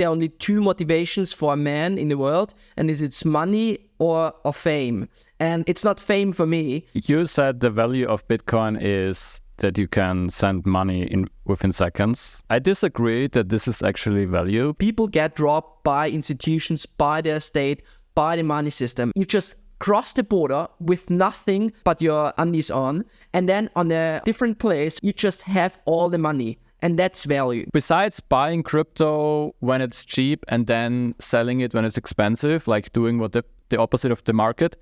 There are only two motivations for a man in the world, and it's money or fame. And it's not fame for me. You said the value of Bitcoin is that you can send money within seconds. I disagree that this is actually value. People get robbed by institutions, by their state, by the money system. You just cross the border with nothing but your undies on, and then on a different place, you just have all the money. And that's value. Besides buying crypto when it's cheap and then selling it when it's expensive, like doing what the opposite of the market,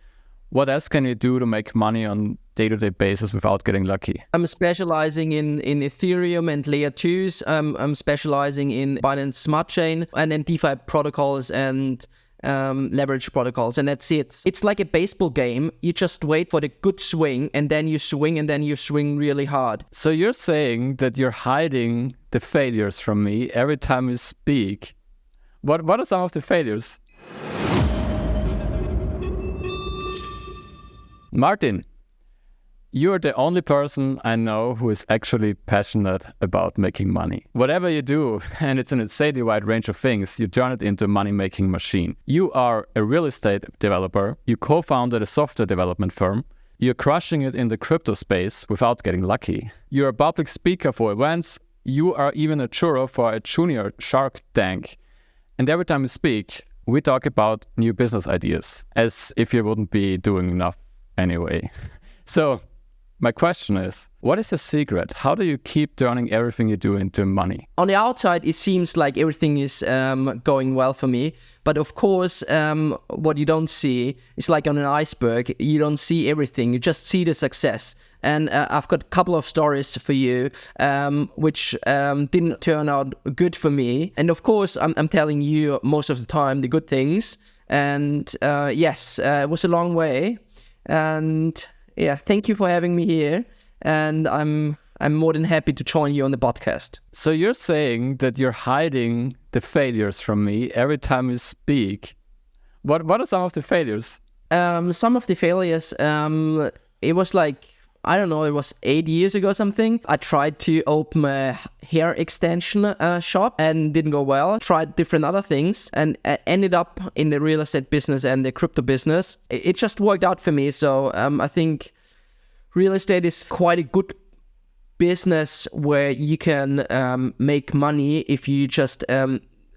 what else can you do to make money on day-to-day basis without getting lucky? I'm specializing in Ethereum and layer 2s. I'm specializing in Binance Smart Chain and then DeFi protocols and leverage protocols, and that's it. It's like a baseball game. You just wait for the good swing, and then you swing really hard. So you're saying that you're hiding the failures from me every time you speak. What are some of the failures? Martin, you're the only person I know who is actually passionate about making money. Whatever you do, and it's an insanely wide range of things, you turn it into a money-making machine. You are a real estate developer, you co-founded a software development firm, you're crushing it in the crypto space without getting lucky. You're a public speaker for events, you are even a juror for a junior Shark Tank. And every time you speak, we talk about new business ideas, as if you wouldn't be doing enough anyway. So, my question is, what is your secret? How do you keep turning everything you do into money? On the outside, it seems like everything is going well for me. But of course, what you don't see is like on an iceberg. You don't see everything. You just see the success. And I've got a couple of stories for you, which didn't turn out good for me. And of course, I'm telling you most of the time the good things. And yes, it was a long way. And yeah, thank you for having me here, and I'm more than happy to join you on the podcast. So you're saying that you're hiding the failures from me every time you speak. What are some of the failures? Some of the failures, it was like, I don't know, it was 8 years ago or something. I tried to open a hair extension shop and didn't go well. Tried different other things and ended up in the real estate business and the crypto business. It just worked out for me. So I think real estate is quite a good business where you can make money if you just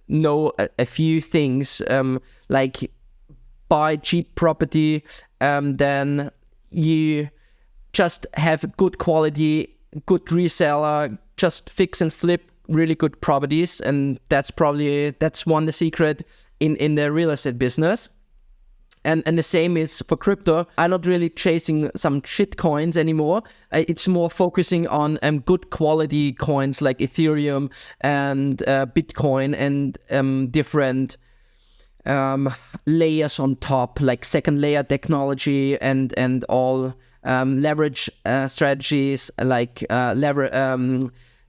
know a few things, like buy cheap property, then you just have good quality, good reseller, just fix and flip really good properties. And that's one the secret in the real estate business. And the same is for crypto. I'm not really chasing some shit coins anymore. It's more focusing on good quality coins like Ethereum and Bitcoin and different layers on top, like second layer technology and all leverage strategies like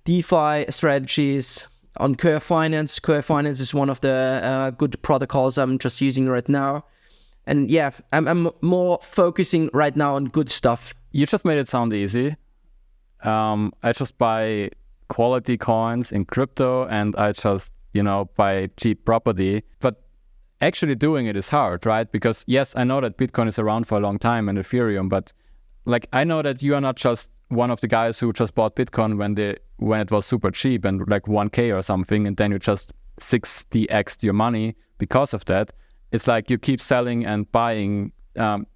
DeFi strategies on Curve Finance. Curve Finance is one of the good protocols I'm just using right now. And yeah, I'm more focusing right now on good stuff. You just made it sound easy. I just buy quality coins in crypto and I just, buy cheap property. But actually doing it is hard, right? Because yes, I know that Bitcoin is around for a long time and Ethereum, but like I know that you are not just one of the guys who just bought Bitcoin when it was super cheap and like 1K or something, and then you just 60x'd your money because of that. It's like you keep selling and buying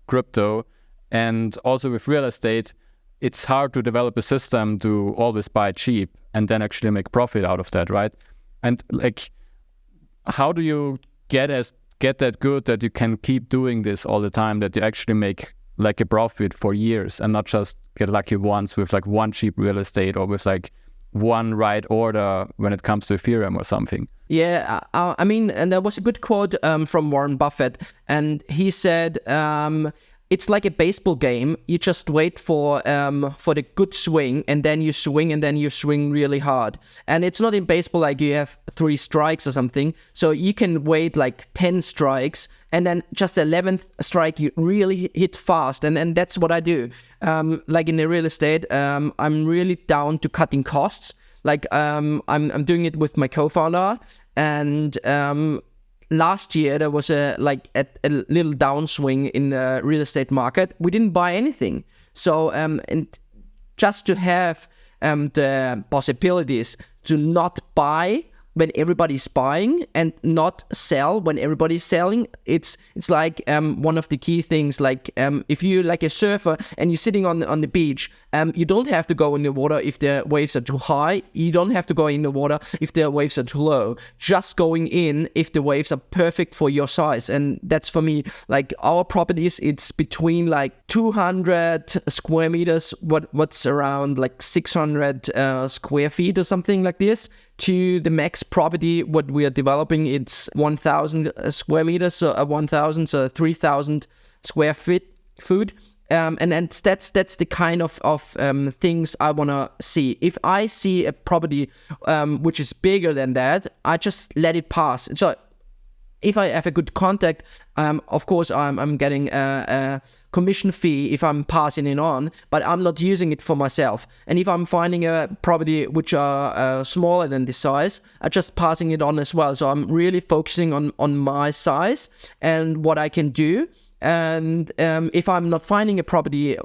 crypto, and also with real estate, it's hard to develop a system to always buy cheap and then actually make profit out of that, right? And like, how do you get that good that you can keep doing this all the time, that you actually make like a profit for years and not just get lucky once with like one cheap real estate or with like one right order when it comes to Ethereum or something? Yeah, I mean, and there was a good quote from Warren Buffett, and he said, it's like a baseball game. You just wait for the good swing, and then you swing really hard. And it's not in baseball like you have 3 strikes or something. So you can wait like 10 strikes, and then just the 11th strike you really hit fast. And that's what I do. Like in the real estate, I'm really down to cutting costs. Like I'm doing it with my co-founder, and last year there was a little downswing in the real estate market. We didn't buy anything. So and just to have the possibilities to not buy when everybody's buying and not sell when everybody's selling, it's like one of the key things. Like if you like a surfer and you're sitting on the beach, you don't have to go in the water if the waves are too high. You don't have to go in the water if the waves are too low. Just going in if the waves are perfect for your size. And that's for me, like our properties, it's between like 200 square meters, what's around like 600 square feet or something like this, to the max property what we are developing. It's 1,000 square meters, so 1,000, so 3,000 square feet. And that's the kind of things I want to see. If I see a property which is bigger than that, I just let it pass. So if I have a good contact, of course I'm getting a commission fee if I'm passing it on, but I'm not using it for myself. And if I'm finding a property which are smaller than this size, I'm just passing it on as well. So I'm really focusing on my size and what I can do. And if I'm not finding a property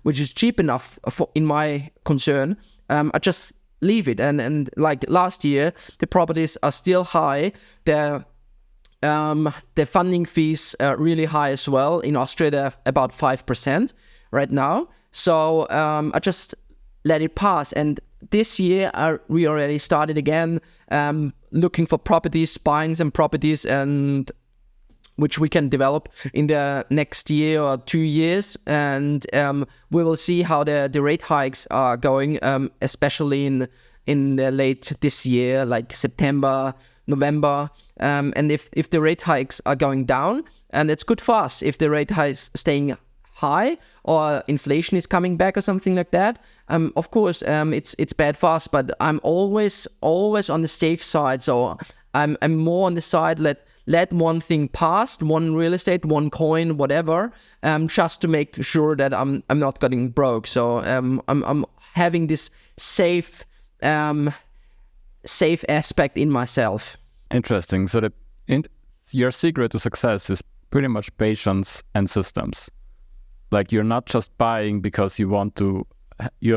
which is cheap enough in my concern, I just leave it. And like last year, the properties are still high. The funding fees are really high as well. In Austria, they're about 5% right now. So I just let it pass. And this year, we already started again looking for properties, buying some properties, and which we can develop in the next year or 2 years. And we will see how the rate hikes are going, especially in the late this year, like September, November. And if the rate hikes are going down, and it's good for us. If the rate hikes staying high or inflation is coming back or something like that, of course it's bad for us. But I'm always on the safe side. So I'm more on the side, let one thing pass, one real estate, one coin, whatever, just to make sure that I'm not getting broke. So I'm having this safe aspect in myself. Interesting. So your secret to success is pretty much patience and systems. Like you're not just buying because you have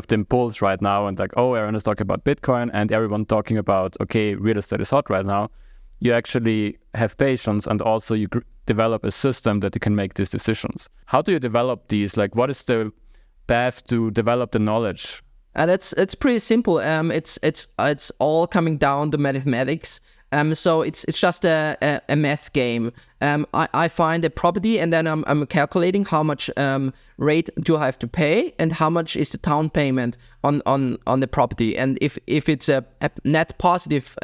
the impulse right now and like, oh, Aaron is talking about Bitcoin and everyone talking about, okay, real estate is hot right now. You actually have patience, and also you develop a system that you can make these decisions. How do you develop these? Like, what is the path to develop the knowledge? And it's pretty simple. It's all coming down to mathematics. So it's just a math game. I find a property, and then I'm calculating how much rate do I have to pay, and how much is the down payment on the property. And if it's a net positive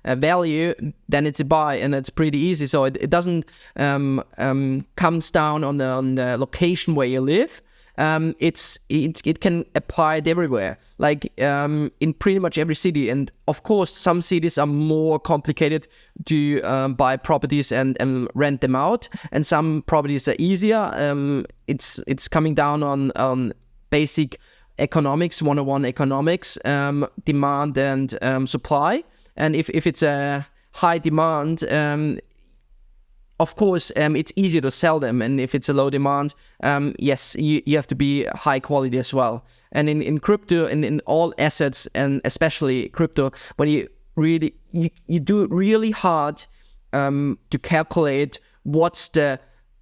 value, then it's a buy, and it's pretty easy. So it doesn't comes down on the location where you live. It can apply it everywhere, like in pretty much every city. And of course, some cities are more complicated to buy properties and rent them out, and some properties are easier. It's coming down on basic economics, 101 economics, demand and supply. And if it's a high demand, of course, it's easier to sell them. And if it's a low demand, yes, you have to be high quality as well. And in crypto, and in all assets, and especially crypto, when you do it really hard to calculate what's the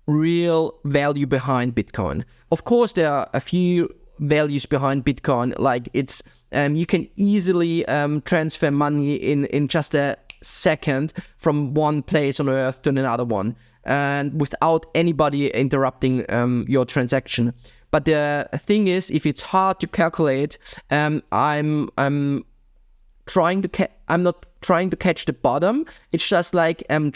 real value behind Bitcoin. Of course, there are a few values behind Bitcoin, like it's you can easily transfer money in just a second from one place on earth to another one, and without anybody interrupting your transaction. But the thing is, if it's hard to calculate, I'm not trying to catch the bottom. It's just like I'm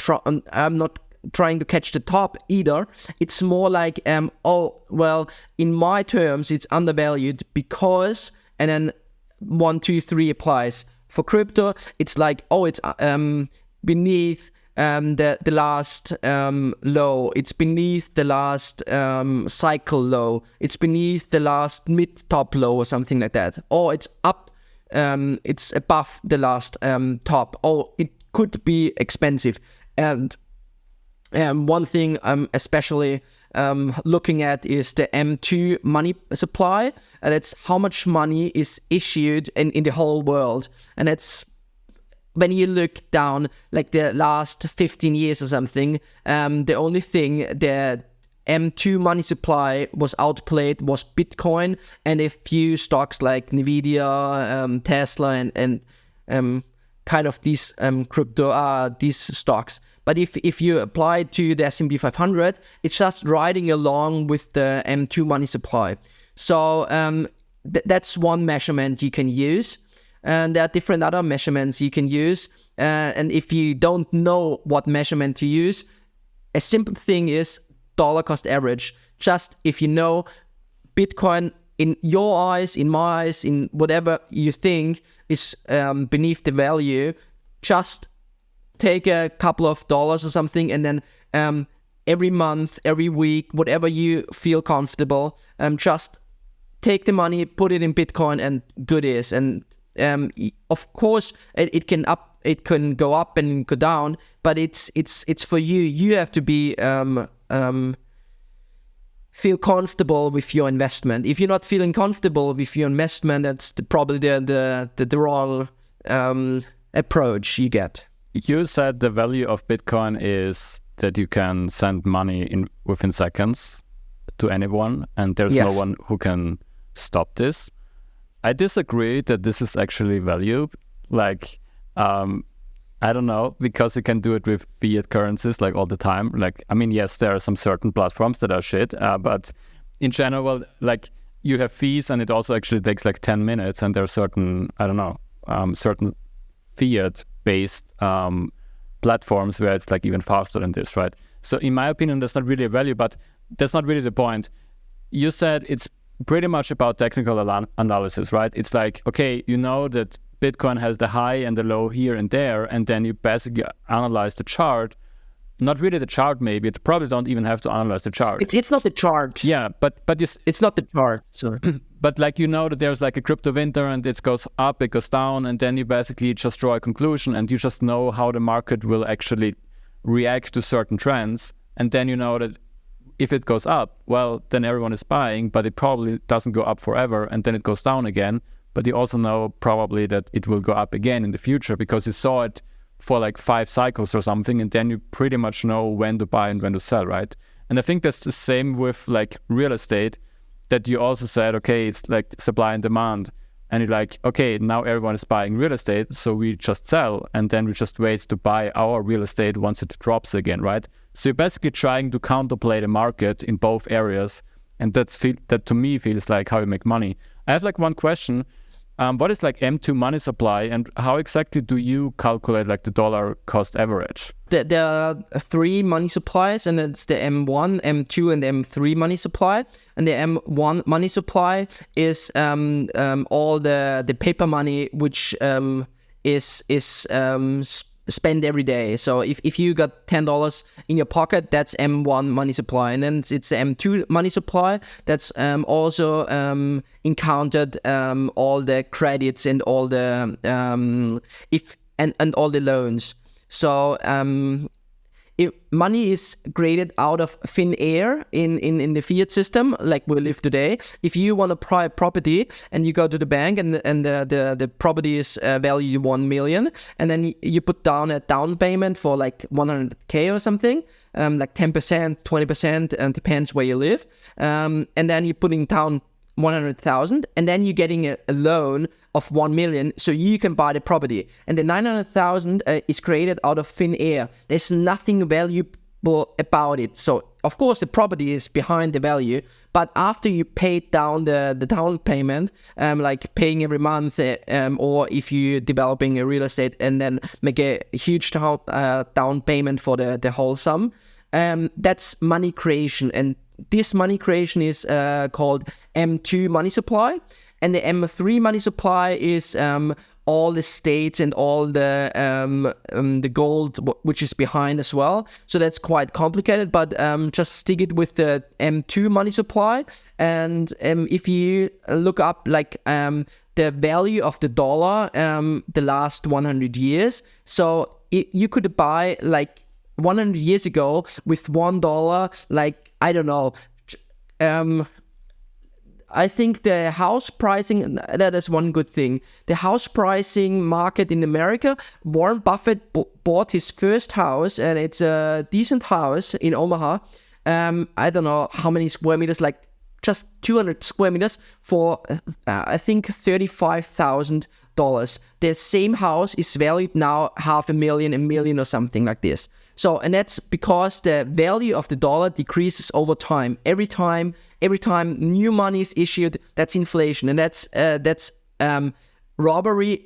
not trying to catch the top either. It's more like, oh, well, in my terms, it's undervalued because, and then 1, 2, 3 applies. For crypto, it's like, oh, it's beneath the last low. It's beneath the last cycle low. It's beneath the last mid-top low or something like that. Or it's up, it's above the last top. Or it could be expensive. And one thing I'm especially looking at is the M2 money supply, and it's how much money is issued in the whole world. And it's when you look down like the last 15 years or something, the only thing that M2 money supply was outplayed was Bitcoin and a few stocks like Nvidia, Tesla, and kind of these crypto, these stocks. But if you apply it to the S&P 500, it's just riding along with the M2 money supply. So that's one measurement you can use. And there are different other measurements you can use. And if you don't know what measurement to use, a simple thing is dollar cost average. Just if you know Bitcoin in your eyes, in my eyes, in whatever you think is beneath the value, just take a couple of dollars or something, and then every month, every week, whatever you feel comfortable, just take the money, put it in Bitcoin, and do this. And of course, it can go up and go down, but it's for you. You have to be feel comfortable with your investment. If you're not feeling comfortable with your investment, that's probably the wrong approach you get. You said the value of Bitcoin is that you can send money within seconds to anyone, and there's no one who can stop this. I disagree that this is actually value. Like, I don't know, because you can do it with fiat currencies like all the time. Like, I mean, yes, there are some certain platforms that are shit, but in general, like, you have fees, and it also actually takes like 10 minutes, and there are certain, I don't know, certain fiat-based platforms where it's like even faster than this, right? So in my opinion, that's not really a value, but that's not really the point. You said it's pretty much about technical analysis, right? It's like, okay, you know that Bitcoin has the high and the low here and there, and then you basically analyze the chart. Not really the chart, maybe. You probably don't even have to analyze the chart. It's not the chart. Yeah, but it's not the chart. So, but like, you know that there's like a crypto winter, and it goes up, it goes down, and then you basically just draw a conclusion, and you just know how the market will actually react to certain trends, and then you know that if it goes up, well, then everyone is buying, but it probably doesn't go up forever, and then it goes down again. But you also know probably that it will go up again in the future because you saw it for like 5 cycles or something, and then you pretty much know when to buy and when to sell, right? And I think that's the same with like real estate, that you also said, okay, it's like supply and demand, and you're like, okay, now everyone is buying real estate, so we just sell, and then we just wait to buy our real estate once it drops again, right? So you're basically trying to counterplay the market in both areas, and that to me feels like how you make money. I have like one question. What is like M2 money supply, and how exactly do you calculate like the dollar cost average? There are 3 money supplies, and it's the M1, M2, and M3 money supply. And the M1 money supply is all the paper money which is spent every day. So if you got $10 in your pocket, that's M1 money supply. And then it's the M2 money supply that's also encountered all the credits and all the and all the loans. So if money is created out of thin air in the fiat system like we live today. If you want to buy a property and you go to the bank and the property is valued 1 million, and then you put down a down payment for like 100k or something, like 10%, 20%, and depends where you live, and then you're putting down 100,000, and then you're getting a loan of 1 million, so you can buy the property. And the 900,000 is created out of thin air. There's nothing valuable about it. So Of course, the property is behind the value, but after you paid down the down payment, like paying every month, or if you're developing a real estate and then make a huge down payment for the whole sum, that's money creation. And this money creation is called M2 money supply. And the M3 money supply is all the states and all the gold which is behind as well. So that's quite complicated, but just stick it with the M2 money supply. And if you look up like the value of the dollar the last 100 years, so you could buy like 100 years ago with $1, like, I don't know, I think the house pricing, that is one good thing. The house pricing market in America, Warren Buffett bought his first house, and it's a decent house in Omaha. I don't know how many square meters, like just 200 square meters for, I think, $35,000. The same house is valued now $500,000, $1 million or something like this. So, and that's because the value of the dollar decreases over time. Every time new money is issued, that's inflation, and that's robbery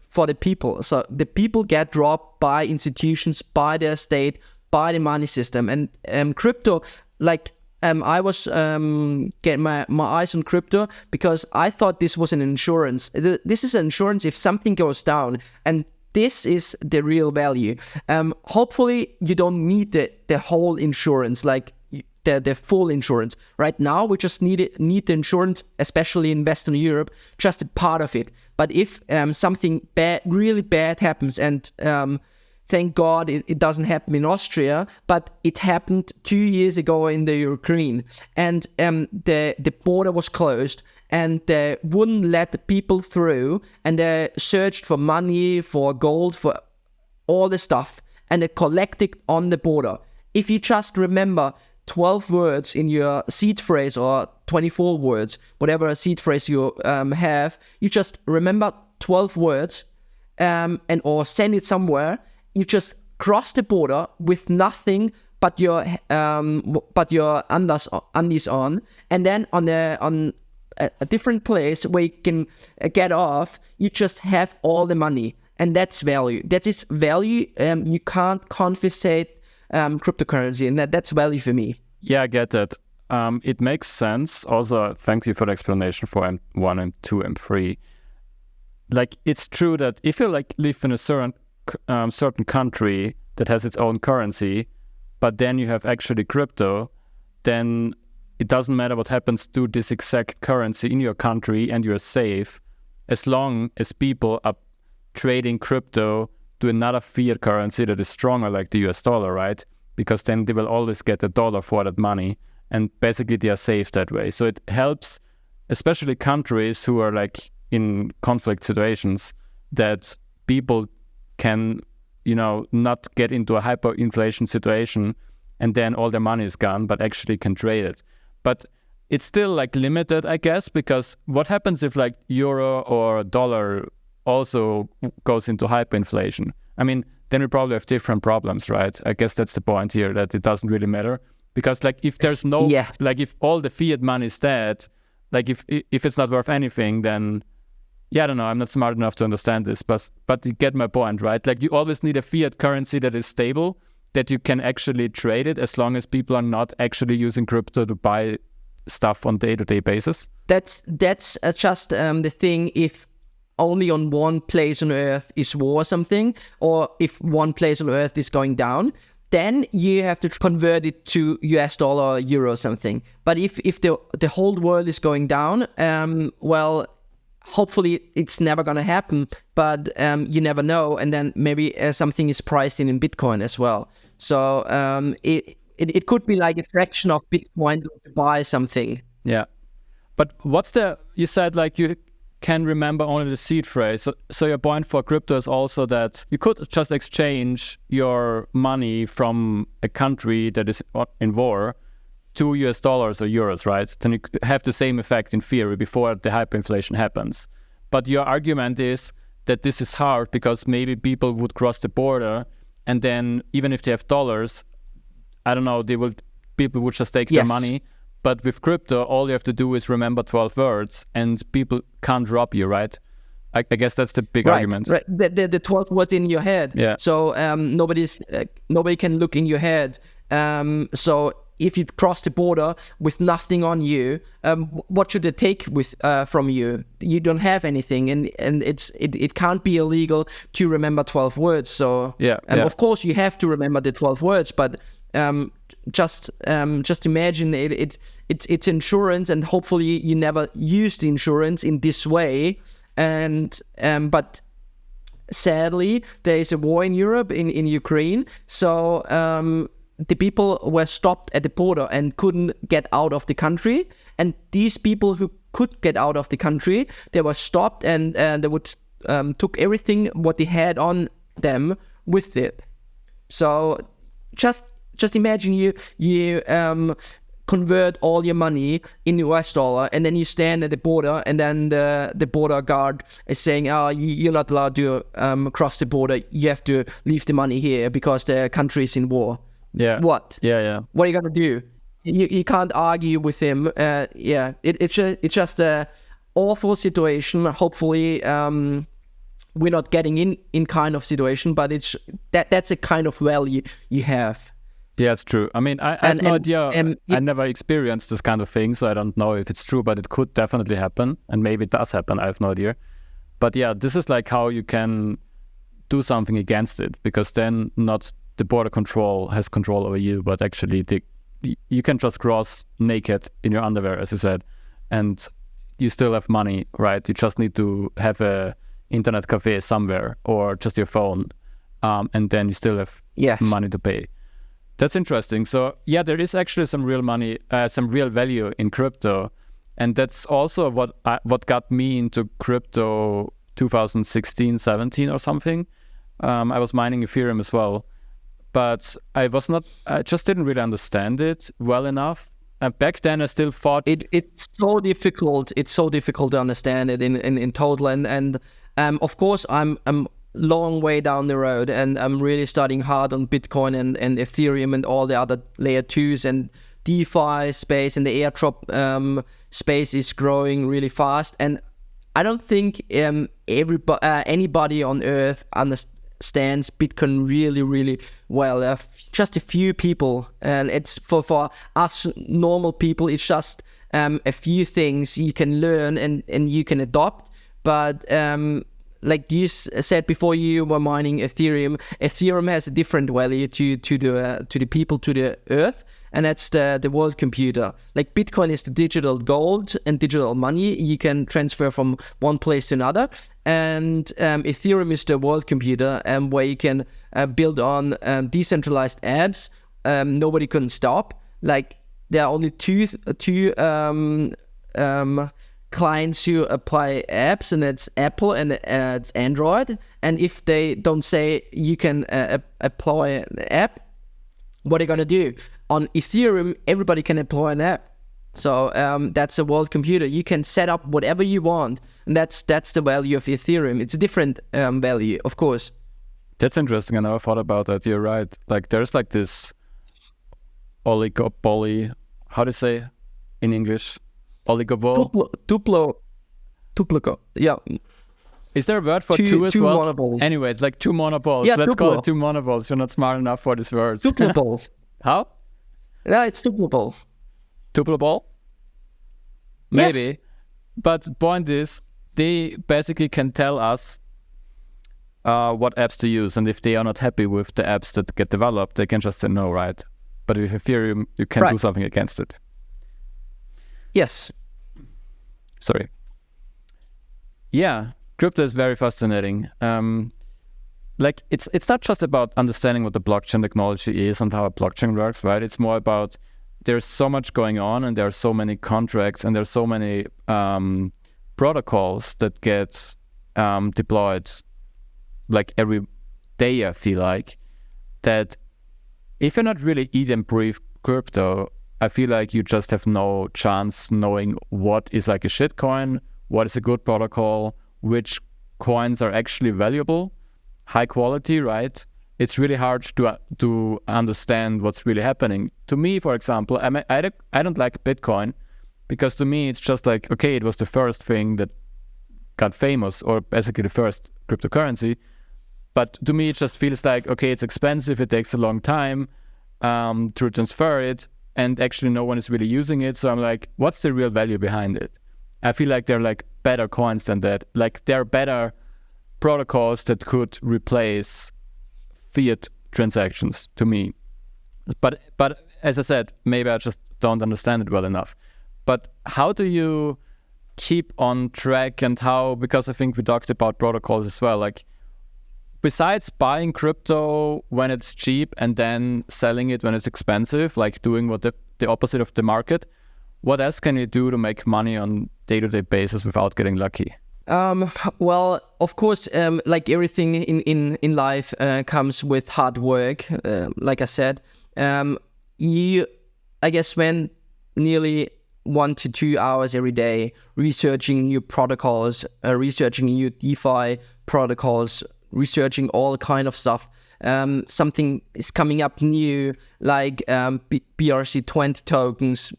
for the people. So the people get robbed by institutions, by the state, by the money system. And crypto, like I was getting my eyes on crypto because I thought this was an insurance. This is an insurance if something goes down, and this is the real value. Hopefully you don't need the whole insurance, like the full insurance. Right now we just need the insurance, especially in Western Europe, just a part of it. But if something really bad happens, and thank God it doesn't happen in Austria, but it happened 2 years ago in the Ukraine, and the border was closed, and they wouldn't let the people through, and they searched for money, for gold, for all the stuff, and they collected on the border. If you just remember 12 words in your seed phrase, or 24 words, whatever seed phrase you have, you just remember 12 words, and or send it somewhere. You just cross the border with nothing but your undies on, and then on a different place where you can get off, you just have all the money, and that's value. That is value. You can't confiscate cryptocurrency, and that's value for me. Yeah, I get that. It makes sense. Also, thank you for the explanation for M1, M2, M3. Like, it's true that if you like live in a certain country that has its own currency, but then you have actually crypto, then it doesn't matter what happens to this exact currency in your country, and you're safe as long as people are trading crypto to another fiat currency that is stronger, like the US dollar, right? Because then they will always get a dollar for that money, and basically they are safe that way. So it helps, especially countries who are like in conflict situations, that people can, not get into a hyperinflation situation and then all their money is gone, but actually can trade it. But it's still like limited, I guess, because what happens if like euro or dollar also goes into hyperinflation? I mean, then we probably have different problems, right? I guess that's the point here, that it doesn't really matter. Because like if there's no, like if all the fiat money is dead, like if it's not worth anything, then yeah, I don't know, I'm not smart enough to understand this, but you get my point, right? Like you always need a fiat currency that is stable, that you can actually trade it as long as people are not actually using crypto to buy stuff on day-to-day basis. That's just the thing. If only on one place on earth is war or something, or if one place on earth is going down, then you have to convert it to US dollar or euro or something. But if the whole world is going down, well, hopefully it's never going to happen, but you never know. And then maybe something is priced in Bitcoin as well. So it could be like a fraction of Bitcoin to buy something. Yeah. But you said like you can remember only the seed phrase. So your point for crypto is also that you could just exchange your money from a country that is in war to US dollars or euros, right? Then you have the same effect in theory before the hyperinflation happens. But your argument is that this is hard because maybe people would cross the border, and then even if they have dollars, I don't know, they will people would just take their money. But with crypto, all you have to do is remember 12 words, and people can't rob you, right? I guess that's the big argument. Right. The 12 words in your head. Yeah. So nobody can look in your head. So if you cross the border with nothing on you, what should they take from you? You don't have anything, and it can't be illegal to remember 12 words. So of course you have to remember the 12 words, but just imagine it's insurance, and hopefully you never use the insurance in this way. And but sadly there is a war in Europe, in Ukraine. So the people were stopped at the border and couldn't get out of the country. And these people who could get out of the country, they were stopped, and they would took everything what they had on them with it. So just imagine you convert all your money in US dollar, and then you stand at the border, and then the border guard is saying, "Oh, you're not allowed to cross the border. You have to leave the money here because the country is in war." Yeah. What? Yeah. What are you gonna do? You can't argue with him. It's just a awful situation. Hopefully, we're not getting in kind of situation, but that's a kind of value you have. Yeah, it's true. I mean, I have no idea. I never experienced this kind of thing, so I don't know if it's true, but it could definitely happen, and maybe it does happen. I have no idea. But yeah, this is like how you can do something against it, because then not the border control has control over you, but actually you can just cross naked in your underwear, as you said, and you still have money, right? You just need to have a internet cafe somewhere, or just your phone, and then you still have money to pay. That's interesting. So yeah, there is actually some real money, some real value in crypto, and that's also what got me into crypto 2016, 17 or something. I was mining Ethereum as well, but I just didn't really understand it well enough. Back then, I still thought it's so difficult. It's so difficult to understand it in total, and of course I'm long way down the road, and I'm really studying hard on Bitcoin and Ethereum and all the other layer 2s and DeFi space, and the airdrop space is growing really fast. And I don't think anybody on earth understands Bitcoin really, really well. Just a few people, and it's for us normal people, it's just a few things you can learn and you can adopt. But like you said before, you were mining Ethereum. Ethereum has a different value to the people, to the earth, and that's the world computer. Like Bitcoin is the digital gold and digital money you can transfer from one place to another, and Ethereum is the world computer, where you can build on decentralized apps. Nobody can stop. Like there are only two clients who apply apps, and it's Apple and it's Android. And if they don't say you can apply an app, what are you gonna do? On Ethereum, everybody can apply an app. So that's a world computer. You can set up whatever you want, and that's the value of Ethereum. It's a different value, of course. That's interesting. I never thought about that. You're right. Like there's like this oligopoly. How do you say in English? Oligopoly. Duplo. Yeah. Is there a word for two as well? Monopoles. Anyway, it's like two monopoles. Yeah, Let's duplo. call it two monopoles. You're not smart enough for these words. Duplopoles. How? Yeah, it's duplo. Tuplable? Maybe. Yes. But point is, they basically can tell us what apps to use, and if they are not happy with the apps that get developed, they can just say no, right? But with Ethereum, you can do something against it. Yes. Sorry. Yeah, crypto is very fascinating. Like it's not just about understanding what the blockchain technology is and how a blockchain works, right? It's more about there's so much going on, and there are so many contracts, and there's so many protocols that get deployed like every day, I feel like, that if you're not really eat and breathe crypto, I feel like you just have no chance knowing what is like a shitcoin, what is a good protocol, which coins are actually valuable, high quality, right? it's really hard to understand what's really happening. To me, for example, I don't like Bitcoin because to me it's just like, okay, it was the first thing that got famous, or basically the first cryptocurrency. But to me, it just feels like, okay, it's expensive, it takes a long time to transfer it, and actually no one is really using it. So I'm like, what's the real value behind it? I feel like they're like better coins than that. Like they're better protocols that could replace fiat transactions to me. But as I said, maybe I just don't understand it well enough. But how do you keep on track, and how, because I think we talked about protocols as well, like besides buying crypto when it's cheap and then selling it when it's expensive, like doing what the opposite of the market, what else can you do to make money on day-to-day basis without getting lucky? Well, of course, like everything in life comes with hard work. Like I said, you, I guess, spend nearly 1 to 2 hours every day researching new protocols, researching new DeFi protocols, researching all kind of stuff. Something is coming up new, like BRC20 tokens.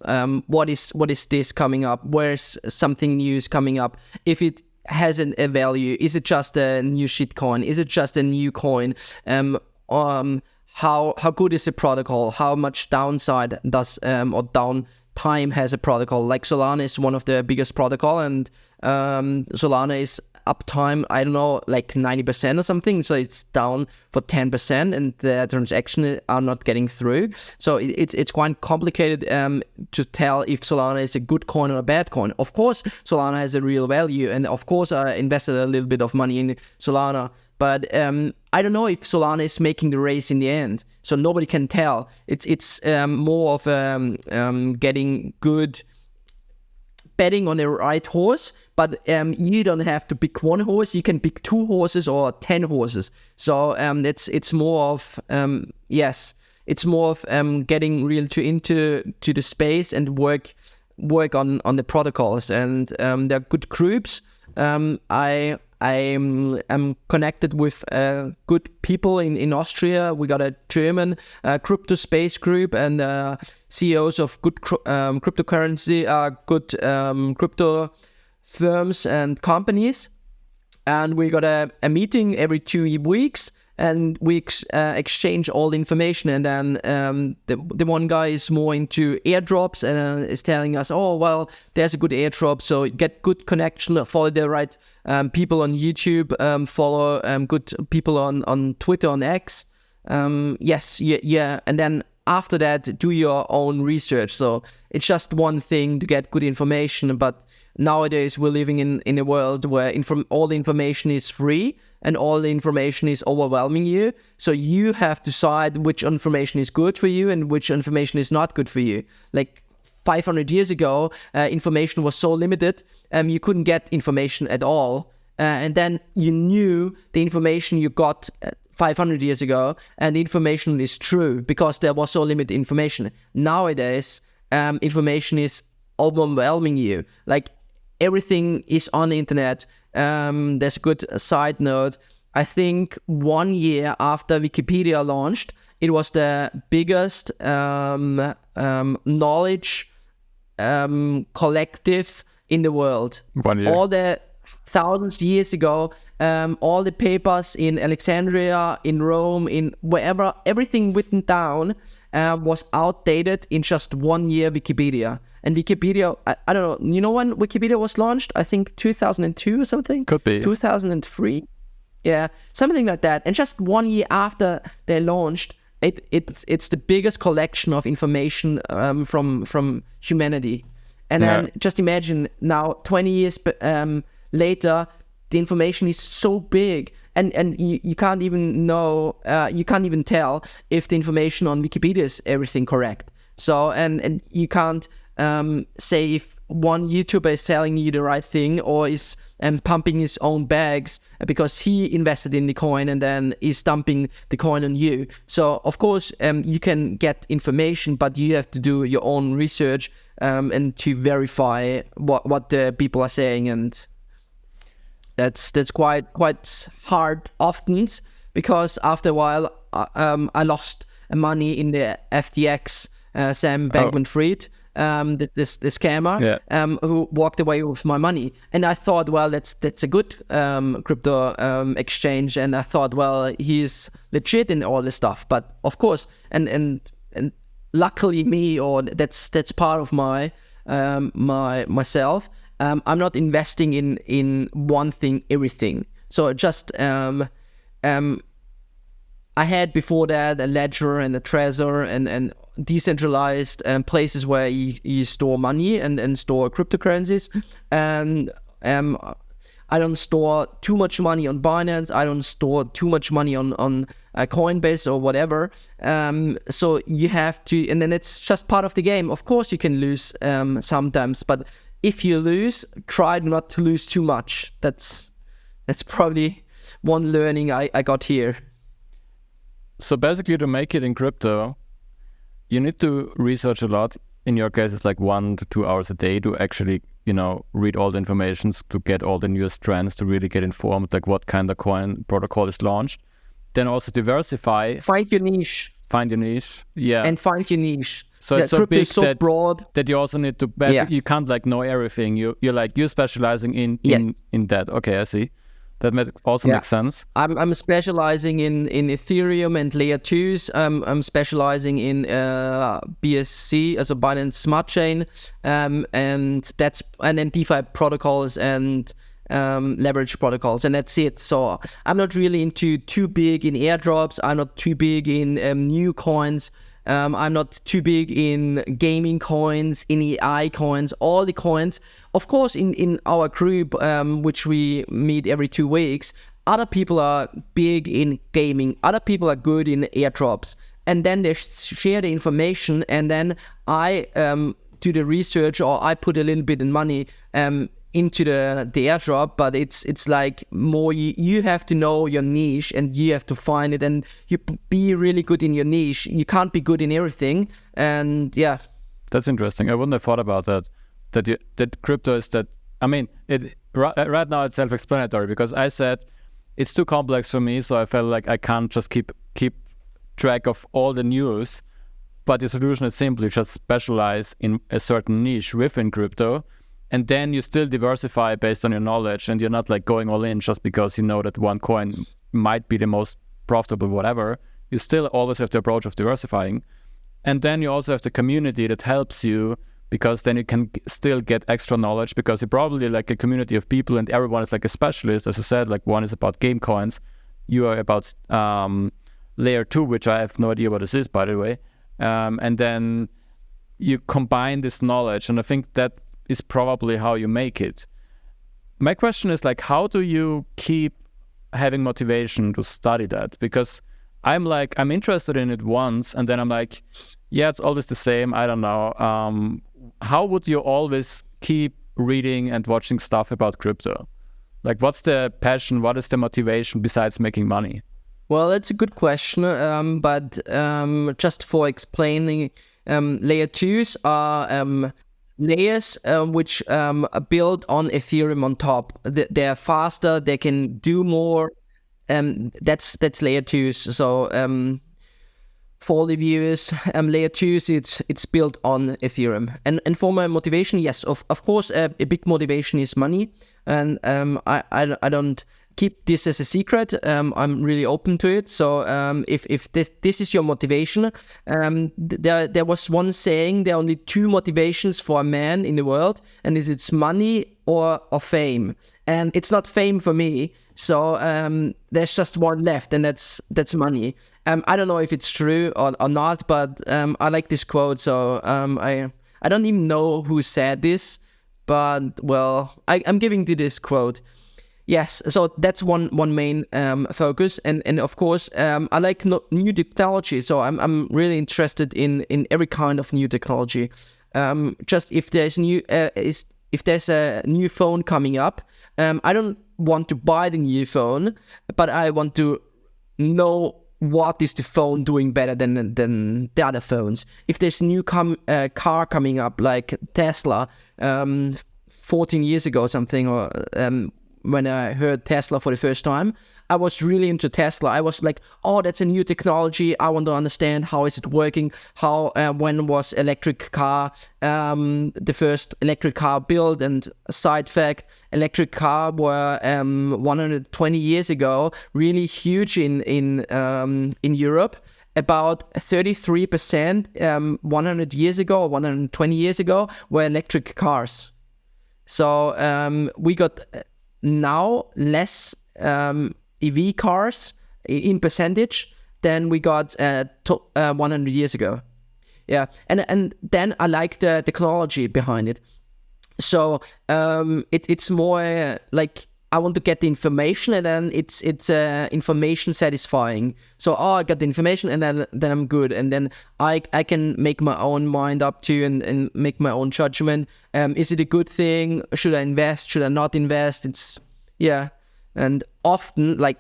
What is this coming up? Where's something new is coming up? If it has a value, is it just a new shitcoin? Is it just a new coin? How good is the protocol? How much downside does or downtime has a protocol? Like Solana is one of the biggest protocol, and Solana is uptime, I don't know, like 90% or something. So it's down for 10%, and the transactions are not getting through. So it's quite complicated to tell if Solana is a good coin or a bad coin. Of course, Solana has a real value, and of course I invested a little bit of money in Solana. But I don't know if Solana is making the race in the end. So nobody can tell. It's more of getting good, betting on the right horse, but you don't have to pick one horse. You can pick 2 horses or 10 horses. So it's more of it's more of getting real into the space and work on the protocols. And there are good groups. I'm connected with good people in Austria. We got a German crypto space group, and CEOs of good cryptocurrency, good crypto firms and companies. And we got a meeting every 2 weeks, and we exchange all the information. And then the one guy is more into airdrops and is telling us, oh, well, there's a good airdrop, so get good connection, follow the right people on YouTube, follow good people on Twitter, on X. And then after that, do your own research. So it's just one thing to get good information, but nowadays we're living in a world where all the information is free and all the information is overwhelming you. So you have to decide which information is good for you and which information is not good for you. Like 500 years ago, information was so limited, you couldn't get information at all. And then you knew the information you got 500 years ago, and the information is true because there was so limited information. Nowadays, information is overwhelming you. Like everything is on the internet. There's a good side note. I think 1 year after Wikipedia launched, it was the biggest knowledge collective in the world. 1 year. All the thousands years ago, all the papers in Alexandria, in Rome, in wherever, everything written down was outdated in just 1 year Wikipedia. And Wikipedia, I don't know, you know when Wikipedia was launched? I think 2002 or something? Could be. 2003? Yeah, something like that. And just 1 year after they launched, it's the biggest collection of information from humanity. And then just imagine now, 20 years later, the information is so big, and you can't even know, you can't even tell if the information on Wikipedia is everything correct. So, and you can't say if one YouTuber is telling you the right thing or is pumping his own bags because he invested in the coin and then is dumping the coin on you. So, of course, you can get information, but you have to do your own research and to verify what the people are saying, and that's quite hard often, because after a while I lost money in the FTX. Sam Bankman-Fried, this scammer, who walked away with my money, and I thought, well, that's a good crypto exchange, and I thought, well, he's legit in all this stuff. But of course, and luckily me, or that's part of my myself. I'm not investing in one thing, everything. So just I had before that a ledger and a Trezor and decentralized places where you store money and store cryptocurrencies. And I don't store too much money on Binance. I don't store too much money on Coinbase or whatever. So you have to, and then it's just part of the game. Of course, you can lose sometimes, but if you lose, try not to lose too much. That's probably one learning I got here. So basically, to make it in crypto, you need to research a lot. In your case, it's like 1 to 2 hours a day to actually, read all the information, to get all the newest trends, to really get informed, like what kind of coin protocol is launched. Then also diversify. Find your niche. Yeah. And find your niche. So it's so big, so broad that you also need to you can't like know everything. You're specializing in that. Okay, I see. That also makes sense. I'm specializing in Ethereum and layer 2s. I'm specializing in BSC, as a Binance Smart Chain, and then DeFi protocols and leverage protocols, and that's it. So I'm not really too big in airdrops. I'm not too big in new coins. I'm not too big in gaming coins, in AI coins, all the coins. Of course, in our group, which we meet every 2 weeks, other people are big in gaming. Other people are good in airdrops. And then they share the information, and then I do the research, or I put a little bit of money into the airdrop. But it's like more, you have to know your niche, and you have to find it, and you be really good in your niche. You can't be good in everything. And yeah, that's interesting. I wouldn't have thought about that crypto is that. I mean, right now it's self-explanatory, because I said it's too complex for me, so I felt like I can't just keep track of all the news. But the solution is simply just specialize in a certain niche within crypto. And then you still diversify based on your knowledge, and you're not like going all in just because you know that one coin might be the most profitable, whatever. You still always have the approach of diversifying. And then you also have the community that helps you, because then you can still get extra knowledge, because you're probably like a community of people and everyone is like a specialist. As I said, like one is about game coins. You are about layer 2, which I have no idea what this is, by the way. And then you combine this knowledge, and I think that is probably how you make it. My question is like, how do you keep having motivation to study that? Because I'm interested in it once, and then I'm like, yeah, it's always the same. I don't know. How would you always keep reading and watching stuff about crypto? Like, what's the passion? What is the motivation besides making money? Well, that's a good question. But just for explaining, layer 2s are layers which are built on Ethereum on top. They're faster, they can do more. That's layer 2s. So for the viewers, layer 2s, it's built on Ethereum. And for my motivation, yes, of course, a big motivation is money. And I don't keep this as a secret. I'm really open to it. So if this is your motivation, there was one saying, there are only 2 motivations for a man in the world, and it's money or fame. And it's not fame for me. So there's just one left, and that's money. I don't know if it's true or not, but I like this quote. So I don't even know who said this, but well, I'm giving to this quote. Yes, so that's one main focus, and of course I like new technology. So I'm really interested in every kind of new technology. Just if there's a new phone coming up, I don't want to buy the new phone, but I want to know what is the phone doing better than the other phones. If there's a new car coming up, like Tesla, 14 years ago or something, or when I heard Tesla for the first time, I was really into Tesla. I was like, oh, that's a new technology. I want to understand how is it working. When was electric car, the first electric car built? And side fact, electric car were 120 years ago really huge in Europe. About 33% 100 years ago or 120 years ago were electric cars. So we got now less EV cars in percentage than we got 100 years ago. Yeah, and then I like the technology behind it. So it's more like I want to get the information, and then it's information satisfying. So I got the information, and then I'm good, and then I can make my own mind up to and make my own judgment. Is it a good thing? Should I invest? Should I not invest? And often like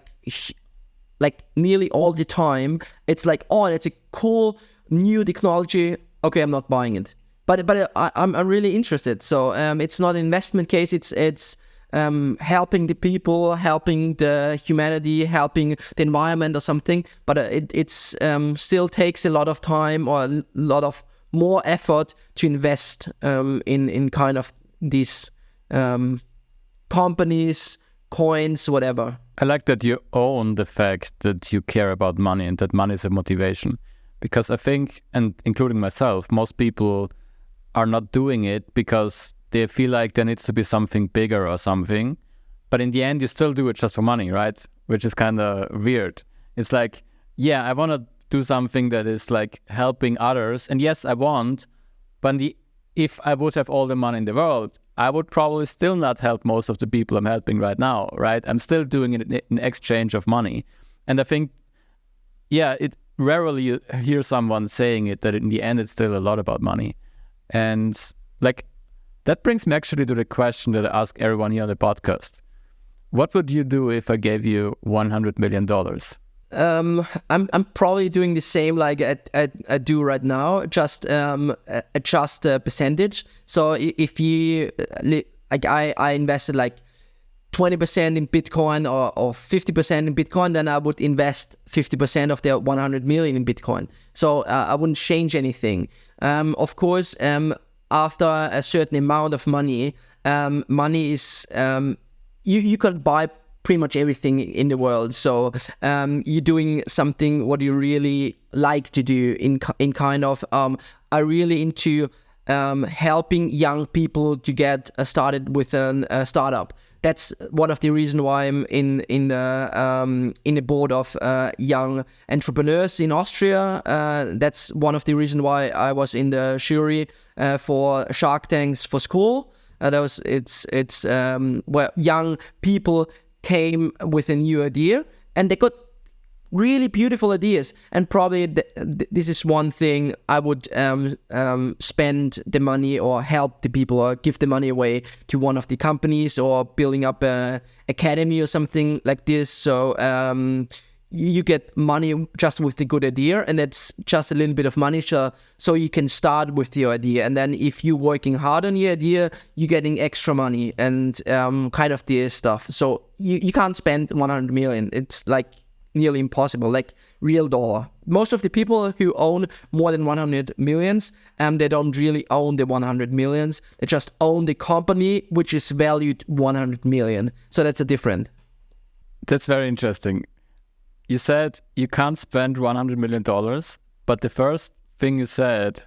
nearly all the time, it's like, oh, it's a cool new technology. Okay, I'm not buying it, but I'm really interested. So it's not an investment case. It's helping the people, helping the humanity, helping the environment or something. But it's still takes a lot of time or a lot of more effort to invest in kind of these companies, coins, whatever. I like that you own the fact that you care about money and that money is a motivation. Because I think, and including myself, most people are not doing it because they feel like there needs to be something bigger or something. But in the end, you still do it just for money, right? Which is kind of weird. It's like, yeah, I want to do something that is like helping others. And yes, I want, but if I would have all the money in the world, I would probably still not help most of the people I'm helping right now, right? I'm still doing it in exchange of money. And I think, yeah, it rarely you hear someone saying it, that in the end, it's still a lot about money. And like, that brings me actually to the question that I ask everyone here on the podcast. What would you do if I gave you $100 million? I'm probably doing the same like I do right now, just adjust the percentage. So if you like I invested like 20% in Bitcoin or 50% in Bitcoin, then I would invest 50% of the 100 million in Bitcoin. So I wouldn't change anything. Of course, after a certain amount of money, money is you can buy pretty much everything in the world. So you're doing something what you really like to do in kind of are really into helping young people to get started with a startup. That's one of the reasons why I'm in the board of young entrepreneurs in Austria. That's one of the reasons why I was in the jury for Shark Tanks for School. It's where young people came with a new idea and they got really beautiful ideas, and probably this is one thing I would spend the money or help the people or give the money away to one of the companies or building up a academy or something like this. So you get money just with the good idea, and that's just a little bit of money so you can start with your idea, and then if you're working hard on your idea, you're getting extra money and kind of this stuff. So you can't spend 100 million. It's like nearly impossible, like real dollar. Most of the people who own more than 100 millions, they don't really own the 100 millions. They just own the company, which is valued 100 million. So that's a different. That's very interesting. You said you can't spend $100 million, but the first thing you said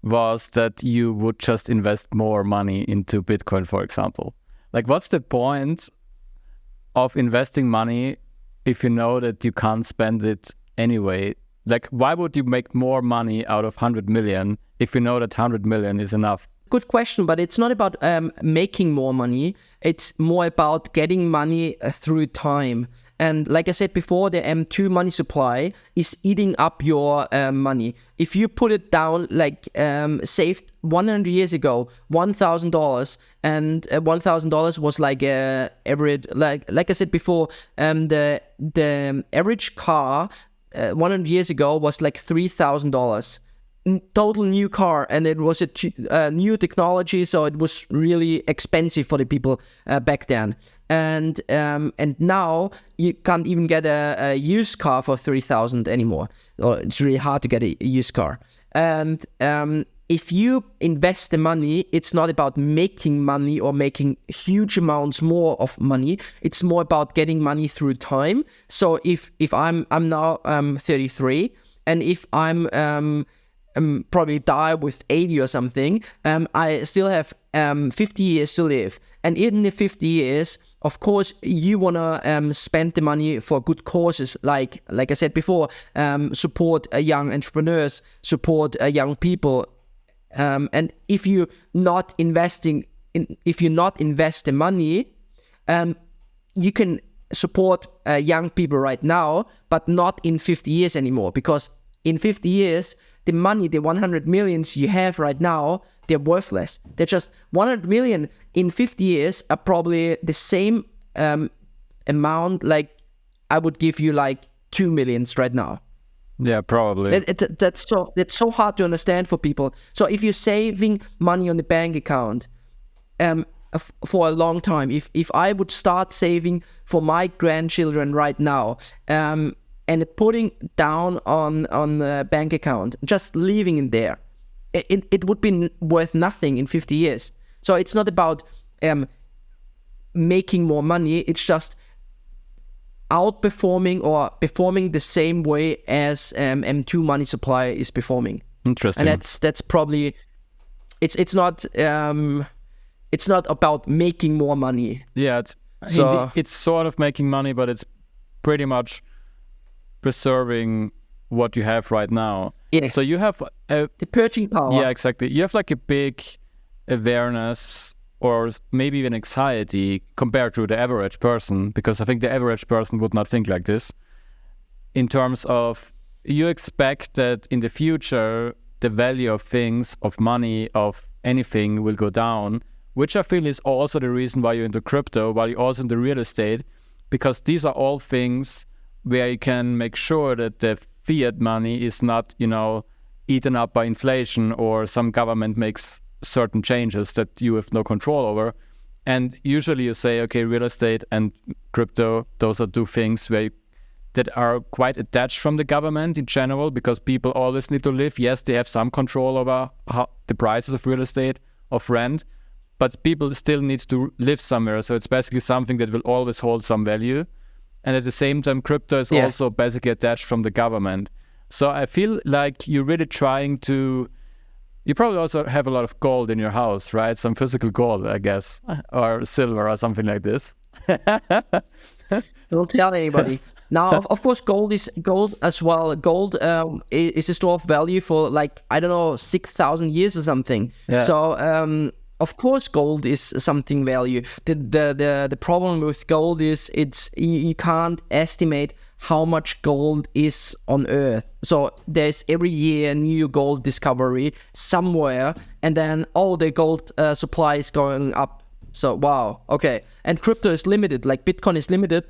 was that you would just invest more money into Bitcoin, for example. Like, what's the point of investing money if you know that you can't spend it anyway? Like, why would you make more money out of 100 million if you know that 100 million is enough? Good question, but it's not about making more money. It's more about getting money through time. And like I said before, the M2 money supply is eating up your money. If you put it down, like saved 100 years ago, $1,000, and $1,000 was like average. Like I said before, the average car 100 years ago was like $3,000. total new car, and it was a new technology, so it was really expensive for the people back then. And now you can't even get a used car for 3,000 anymore. Or it's really hard to get a used car. And if you invest the money, it's not about making money or making huge amounts more of money. It's more about getting money through time. So if I'm now 33, and if I'm probably die with 80 or something, I still have 50 years to live. And in the 50 years, of course, you want to spend the money for good causes, like I said before, support young entrepreneurs, support young people. And if you not invest the money, you can support young people right now, but not in 50 years anymore. Because in 50 years, the money, the 100 millions you have right now, they're worthless. They're just 100 million in 50 years are probably the same amount like I would give you like 2 millions right now. Yeah, probably. That's so hard to understand for people. So if you're saving money on the bank account for a long time, if I would start saving for my grandchildren right now, and putting down on the bank account, just leaving it there, it would be worth nothing in 50 years. So it's not about making more money. It's just outperforming or performing the same way as M2 money supply is performing. Interesting. And that's probably it's not about making more money. Yeah, it's sort of making money, but it's pretty much preserving what you have right now. Yes. So you have the purchasing power. Yeah, exactly. You have like a big awareness or maybe even anxiety compared to the average person, because I think the average person would not think like this, in terms of you expect that in the future the value of things, of money, of anything will go down, which I feel is also the reason why you're into crypto, why you're also into real estate, because these are all things where you can make sure that the fiat money is not, eaten up by inflation, or some government makes certain changes that you have no control over. And usually you say, okay, real estate and crypto, those are two things that are quite attached from the government in general, because people always need to live. Yes, they have some control over the prices of real estate, of rent, but people still need to live somewhere. So it's basically something that will always hold some value. And at the same time, crypto is also basically attached from the government. So I feel like you're really trying to... You probably also have a lot of gold in your house, right? Some physical gold, I guess, or silver or something like this. Don't tell anybody. Now, of course, gold as well. Gold is a store of value for 6,000 years or something. Yeah. So of course, gold is something value. The problem with gold is you can't estimate how much gold is on Earth. So there's every year a new gold discovery somewhere, and then the gold supply is going up. So wow, okay. And crypto is limited, like Bitcoin is limited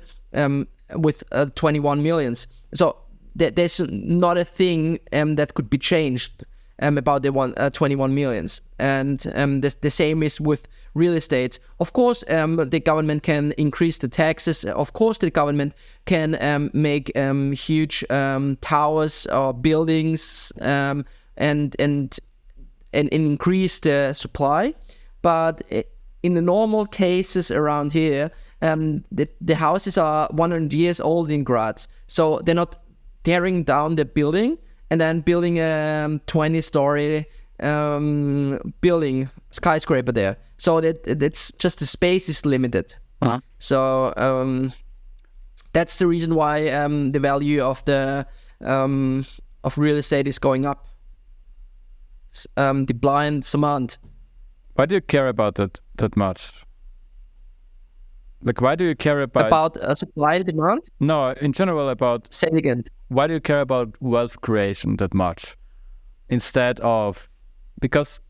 with 21 millions. So there's not a thing that could be changed about the 21 millions. And the same is with real estate. Of course, the government can increase the taxes. Of course, the government can make huge towers or buildings and increase the supply. But in the normal cases around here, the houses are 100 years old in Graz. So they're not tearing down the building and then building a 20-story building, skyscraper there. So that's just the space is limited. Uh-huh. So that's the reason why the value of the of real estate is going up. The blind demand. Why do you care about that much? Like, why do you care about supply and demand? No, in general about. Say it again. Why do you care about wealth creation that much, instead of? Because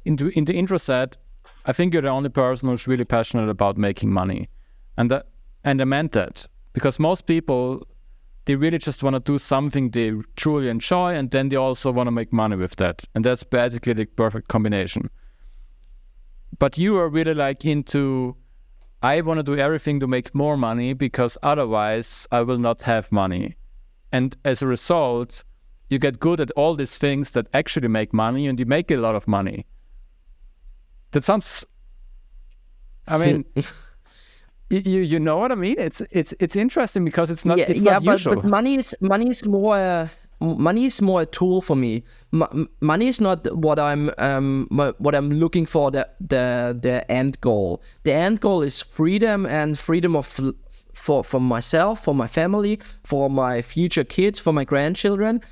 in the intro said, I think you're the only person who's really passionate about making money, and I meant that, because most people they really just want to do something they truly enjoy, and then they also want to make money with that. And that's basically the perfect combination. But you are really like into, I want to do everything to make more money because otherwise I will not have money. And as a result, you get good at all these things that actually make money, and you make a lot of money. That sounds, I mean, you know what I mean? It's interesting because it's not usual. But money is more a tool for me. Money is not what I'm looking for. The end goal. The end goal is freedom, and freedom for myself, for my family, for my future kids, for my grandchildren.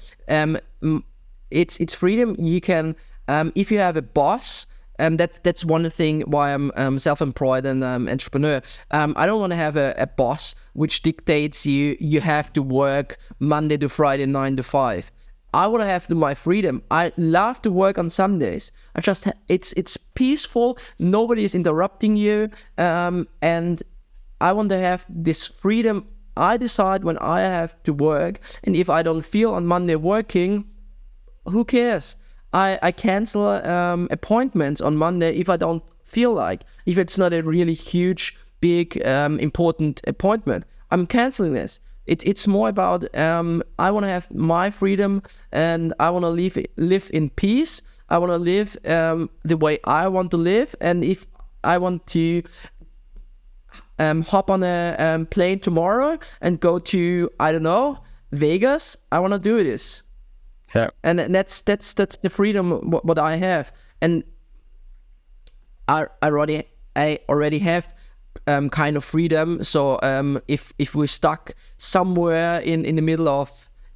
It's freedom. You can if you have a boss. That's one thing why I'm self-employed and entrepreneur. I don't want to have a boss which dictates you have to work Monday to Friday 9 to 5. I want to have my freedom. I love to work on Sundays. It's peaceful. Nobody is interrupting you, and I want to have this freedom. I decide when I have to work, and if I don't feel on Monday working, who cares? I cancel appointments on Monday if I don't feel like. If it's not a really huge, big, important appointment, I'm canceling this. It's more about I want to have my freedom, and I want to live in peace. I want to live the way I want to live, and if I want to hop on a plane tomorrow and go to, I don't know, Vegas, I want to do this. Yeah. And that's the freedom what I have, and I already have kind of freedom. So if we're stuck somewhere in the middle of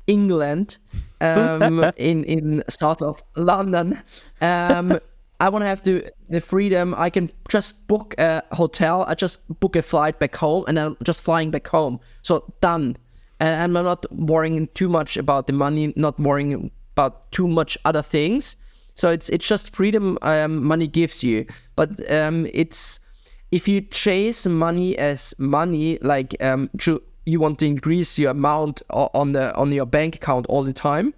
England, in south of London, I want to have the freedom. I can just book a hotel. I just book a flight back home, and I'm just flying back home. So done. And I'm not worrying too much about the money, not worrying about too much other things. So it's just freedom money gives you. But it's, if you chase money as money, like you want to increase your amount on your bank account all the time,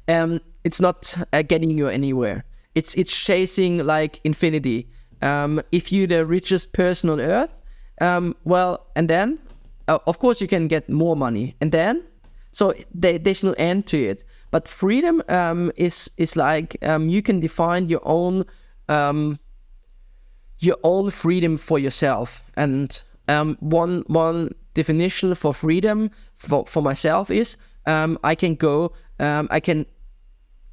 it's not getting you anywhere. It's chasing like infinity. If you're the richest person on earth, well, and then of course you can get more money, and then so there's no end to it. But freedom is like you can define your own freedom for yourself. And one definition for freedom for myself is I can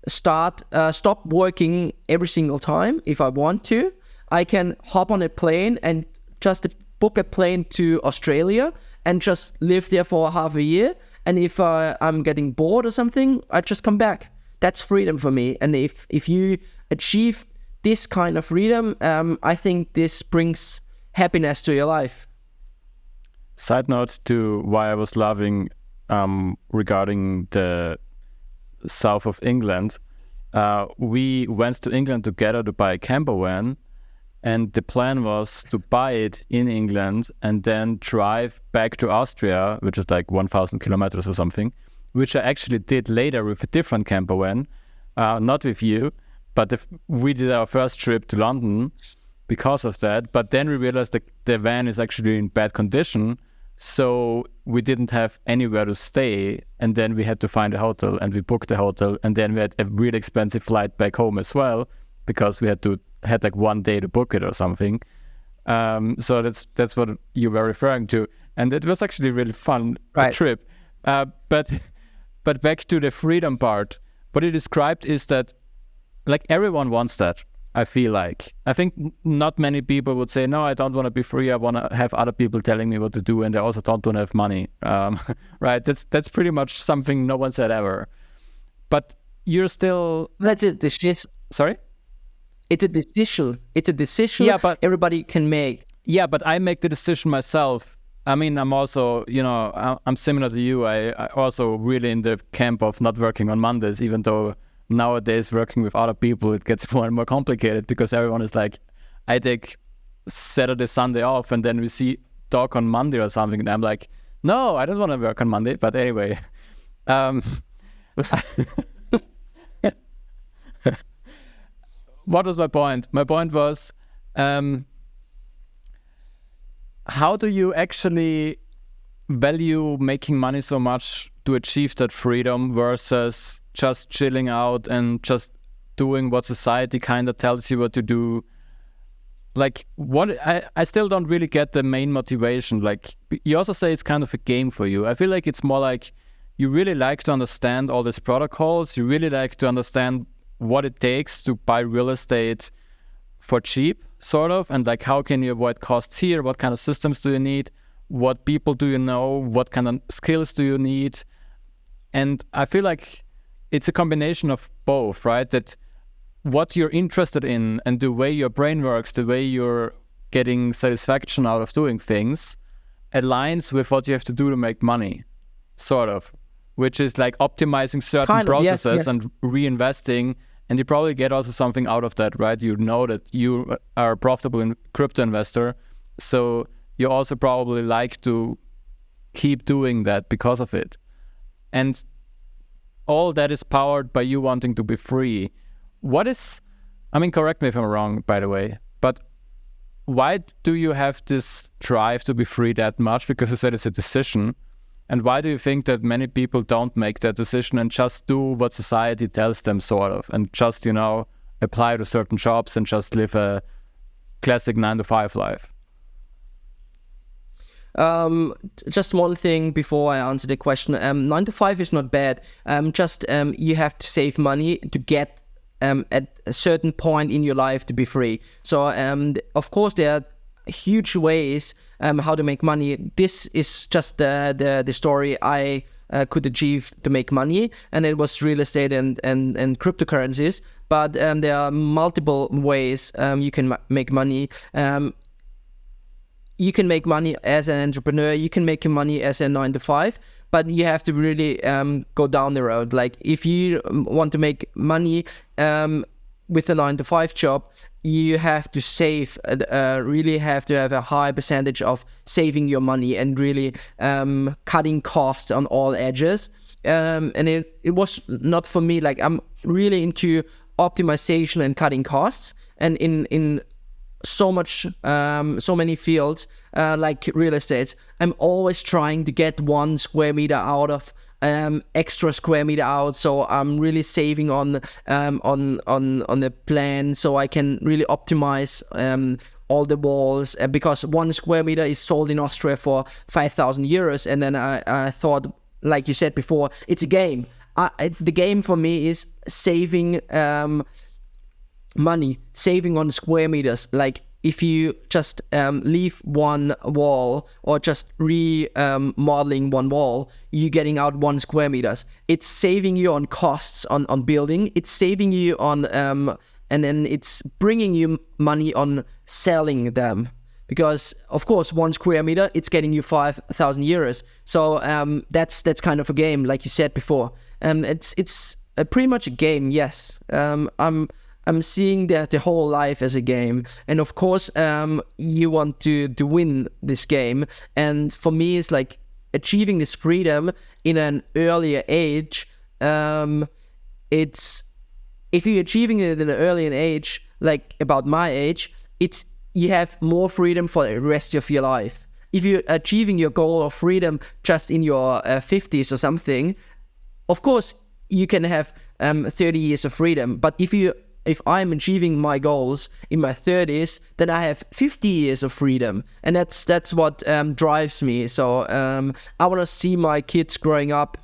stop working every single time if I want to. I can hop on a plane and just book a plane to Australia and just live there for half a year. And if I'm getting bored or something, I just come back. That's freedom for me. And if you achieve this kind of freedom, I think this brings happiness to your life. Side note to why I was loving regarding the south of England. We went to England together to buy a campervan. And the plan was to buy it in England and then drive back to Austria, which is like 1,000 kilometers or something, which I actually did later with a different campervan, not with you, but we did our first trip to London because of that. But then we realized that the van is actually in bad condition, so we didn't have anywhere to stay, and then we had to find a hotel, and we booked a hotel, and then we had a really expensive flight back home as well, because we had like 1 day to book it or something. So that's what you were referring to, and it was actually a really fun trip. But back to the freedom part, what you described is that like everyone wants that. I feel like I think not many people would say, no, I don't want to be free. I want to have other people telling me what to do, and I also don't want to have money. Right? That's pretty much something no one said ever. But you're still. That's it. Sorry. It's a decision. It's a decision everybody can make. Yeah, but I make the decision myself. I mean, I'm also, I'm similar to you. I also really in the camp of not working on Mondays, even though nowadays working with other people, it gets more and more complicated because everyone is like, I take Saturday, Sunday off, and then we talk on Monday or something. And I'm like, No, I don't want to work on Monday. But anyway, what was my point? My point was, how do you actually value making money so much to achieve that freedom versus just chilling out and just doing what society kind of tells you what to do? Like, what I still don't really get the main motivation. Like, you also say it's kind of a game for you. I feel like it's more like you really like to understand all these protocols. You really like to understand what it takes to buy real estate for cheap, sort of, and like how can you avoid costs here? What kind of systems do you need? What people do you know? What kind of skills do you need? And I feel like it's a combination of both, right? That what you're interested in and the way your brain works, the way you're getting satisfaction out of doing things aligns with what you have to do to make money, sort of, which is like optimizing certain processes and reinvesting. And you probably get also something out of that, right? You know that you are a profitable crypto investor, so you also probably like to keep doing that because of it. And all that is powered by you wanting to be free. What is, I mean, correct me if I'm wrong, by the way, but why do you have this drive to be free that much? Because you said it's a decision. And why do you think that many people don't make that decision and just do what society tells them, sort of, and just, you know, apply to certain jobs and just live a classic 9-to-5 life? Just one thing before I answer the question. 9 to 5 is not bad. You have to save money to get at a certain point in your life to be free. So of course there are huge ways how to make money. This is just the story I could achieve to make money, and it was real estate and cryptocurrencies. But there are multiple ways you can make money. You can make money as an entrepreneur. You can make money as a 9 to 5, but you have to really go down the road. Like if you want to make money with a 9 to 5 job, you have to save. Really have to have a high percentage of saving your money and really cutting costs on all edges. And it was not for me. Like I'm really into optimization and cutting costs, and in so many fields like real estate, I'm always trying to get 1 square meter out of extra square meter out. So I'm really saving on the plan, so I can really optimize all the walls, because 1 square meter is sold in Austria for 5,000 euros. And then I thought, like you said before, it's a game. The game for me is saving money, saving on square meters. Like if you just leave one wall or just remodeling one wall, you're getting out 1 square meters. It's saving you on costs on building. It's saving you on and then it's bringing you money on selling them, because of course 1 square meter, it's getting you 5,000 euros. So that's kind of a game, like you said before. It's pretty much a game. Yes. I'm seeing the whole life as a game, and of course you want to win this game. And for me, it's like achieving this freedom in an earlier age. It's, if you're achieving it in an earlier age, like about my age, it's, you have more freedom for the rest of your life. If you're achieving your goal of freedom just in your 50s or something, of course you can have 30 years of freedom. But if I'm achieving my goals in my 30s, then I have 50 years of freedom, and that's what drives me. So I want to see my kids growing up.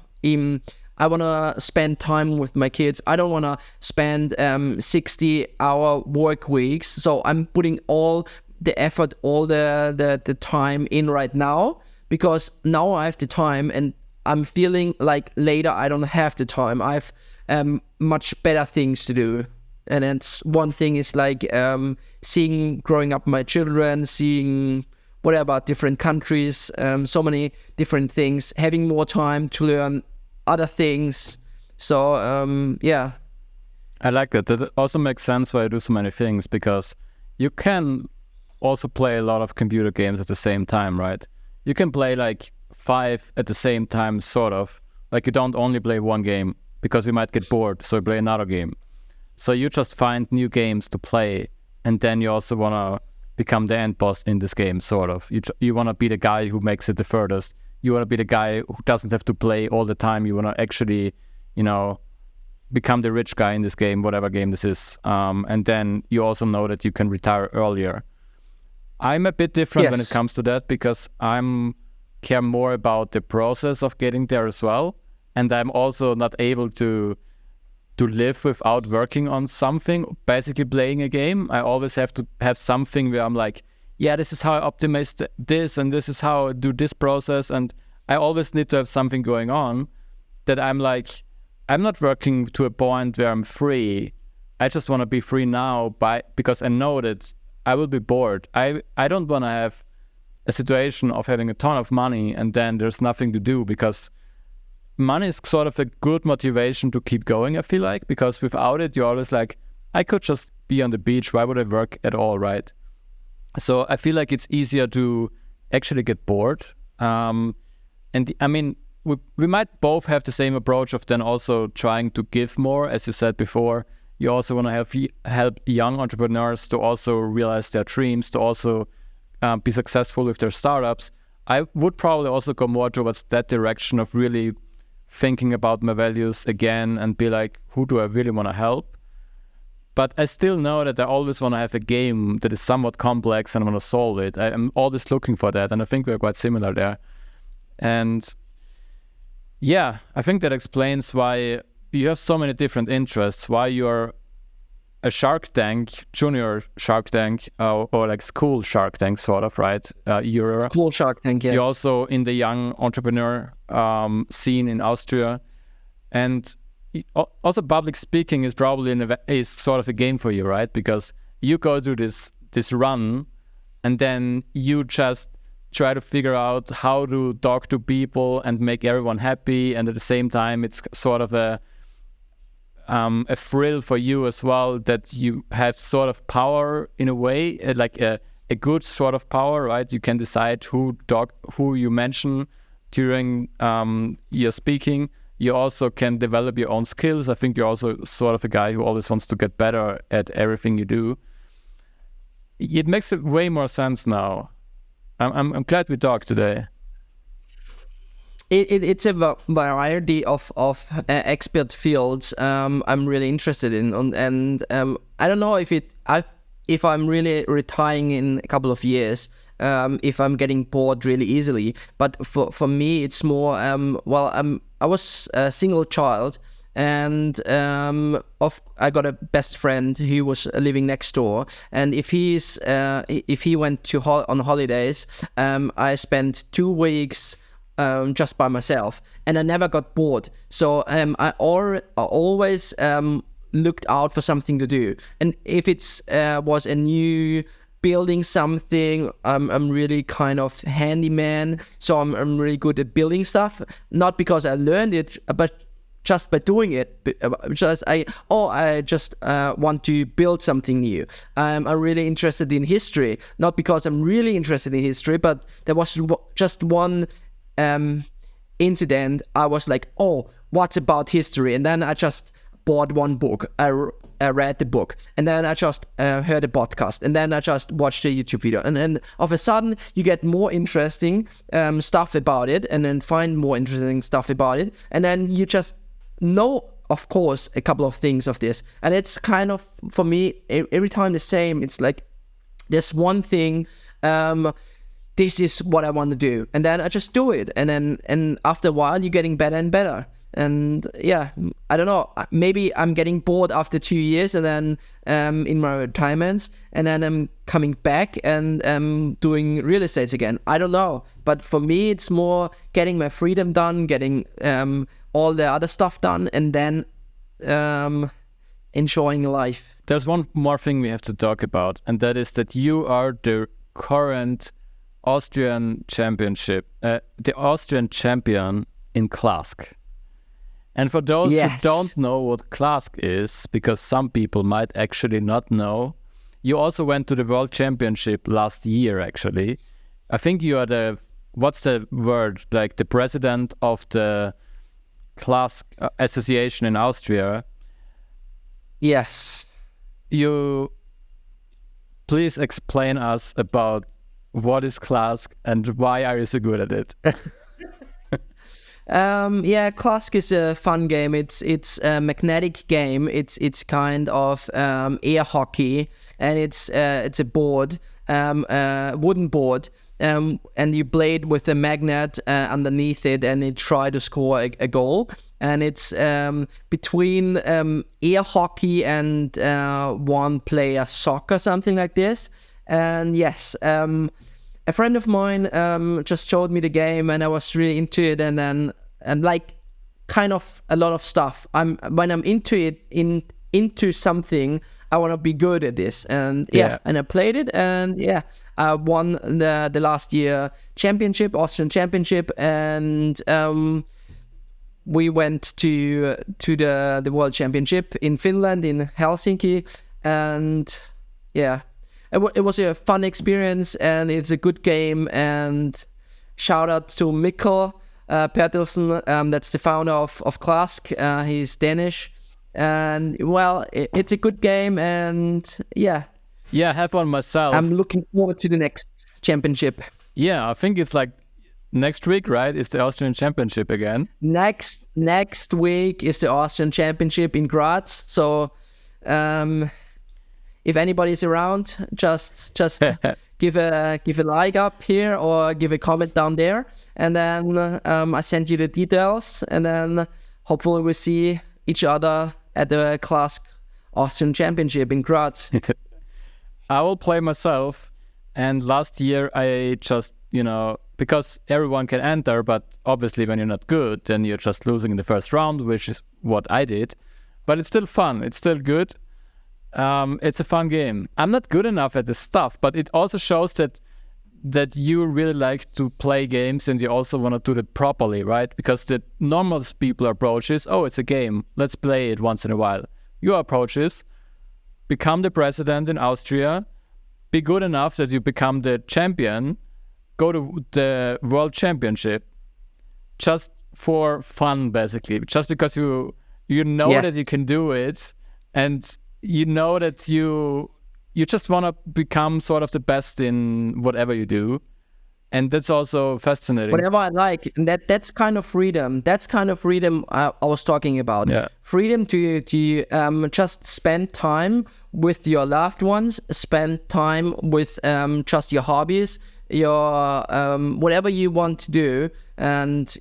I want to spend time with my kids. I don't want to spend 60-hour work weeks. So I'm putting all the effort, all the time in right now, because now I have the time, and I'm feeling like later I don't have the time. I have much better things to do. And that's one thing is like seeing growing up my children, seeing whatever different countries, so many different things, having more time to learn other things. So yeah. I like that. That also makes sense why I do so many things, because you can also play a lot of computer games at the same time, right? You can play like 5 at the same time, sort of. Like you don't only play one game because you might get bored, so you play another game. So you just find new games to play, and then you also want to become the end boss in this game, sort of. You want to be the guy who makes it the furthest. You want to be the guy who doesn't have to play all the time. You want to actually, become the rich guy in this game, whatever game this is. And then you also know that you can retire earlier. I'm a bit different when it comes to that because I'm care more about the process of getting there as well. And I'm also not able to live without working on something, basically playing a game. I always have to have something where I'm like, yeah, this is how I optimize this, and this is how I do this process. And I always need to have something going on that I'm like, I'm not working to a point where I'm free. I just want to be free now because I know that I will be bored. I don't want to have a situation of having a ton of money and then there's nothing to do, because money is sort of a good motivation to keep going, I feel like, because without it, you're always like, I could just be on the beach. Why would I work at all, right? So I feel like it's easier to actually get bored. We might both have the same approach of then also trying to give more. As you said before, you also want to help young entrepreneurs to also realize their dreams, to also be successful with their startups. I would probably also go more towards that direction of really thinking about my values again and be like, who do I really want to help? But I still know that I always want to have a game that is somewhat complex and I want to solve it. I'm always looking for that, and I think we're quite similar there. And yeah, I think that explains why you have so many different interests, why you're a Shark Tank, junior Shark Tank, or like school Shark Tank, sort of, right? You're cool Shark Tank, yes. You're also in the young entrepreneur scene in Austria, and also public speaking is probably is sort of a game for you, right? Because you go do this run, and then you just try to figure out how to talk to people and make everyone happy, and at the same time, it's sort of a thrill for you as well, that you have sort of power in a way, like a good sort of power, right? You can decide who you mention during your speaking. You also can develop your own skills. I think you're also sort of a guy who always wants to get better at everything you do. It makes way more sense now. I'm glad we talked today. It's a variety of expert fields I'm really interested in, and I don't know if I'm really retiring in a couple of years, if I'm getting bored really easily. But for me, it's more I was a single child, and I got a best friend who was living next door, and if he went on holidays, I spent 2 weeks just by myself, and I never got bored. So I always looked out for something to do, and if it's was a new building something, I'm really kind of handyman, so I'm really good at building stuff, not because I learned it, but just by doing it. I just want to build something new. I'm really interested in history, not because I'm really interested in history, but there was just one incident. I was like, oh, what's about history? And then I just bought one book. I read the book, and then I just heard a podcast, and then I just watched a YouTube video, and then all of a sudden you get more interesting stuff about it, and then find more interesting stuff about it, and then you just know, of course, a couple of things of this. And it's kind of, for me, every time the same. It's like there's one thing, this is what I want to do, and then I just do it, and after a while you're getting better and better. And yeah, I don't know, maybe I'm getting bored after 2 years, and then in my retirements, and then I'm coming back and doing real estate again. I don't know, but for me it's more getting my freedom done, getting all the other stuff done, and then enjoying life. There's one more thing we have to talk about, and that is that you are the current Austrian championship, the Austrian champion in Klask. And for those who don't know what Klask is, because some people might actually not know, you also went to the World Championship last year, actually. I think you are the what's the word, like the president of the Klask association in Austria. Yes. You please explain us about what is Klask and why are you so good at it? Klask is a fun game. It's a magnetic game. It's kind of air hockey, and it's a board, wooden board, and you blade with a magnet underneath it, and you try to score a goal. And it's between air hockey and one-player soccer, something like this. And yes, a friend of mine just showed me the game, and I was really into it. And then, like, kind of a lot of stuff. When I'm into it, into something, I want to be good at this. And and I played it, and I won the last year championship, Austrian championship, and we went to the World Championship in Finland, in Helsinki, and it was a fun experience, and it's a good game. And shout out to Mikkel Bertelsen, that's the founder of Klask. He's Danish, and it's a good game, and I have one myself. I'm looking forward to the next championship. I think it's like next week, right? It's the Austrian Championship again. Next week is the Austrian Championship in Graz. So, if anybody's around, just give a like up here or give a comment down there, and then I send you the details, and then hopefully we'll see each other at the Klask Austrian Championship in Graz. I will play myself, and last year I just, because everyone can enter, but obviously when you're not good, then you're just losing in the first round, which is what I did. But it's still fun. It's still good. It's a fun game. I'm not good enough at this stuff, but it also shows that you really like to play games, and you also want to do it properly, right? Because the normal people approach is, it's a game. Let's play it once in a while. Your approach is, become the president in Austria, be good enough that you become the champion, go to the World Championship, just for fun, basically. Just because you know that you can do it, and you know that you just want to become sort of the best in whatever you do. And that's also fascinating. Whatever I like, and that's kind of freedom. That's kind of freedom I was talking about. Yeah. Freedom to just spend time with your loved ones, spend time with just your hobbies, your whatever you want to do, and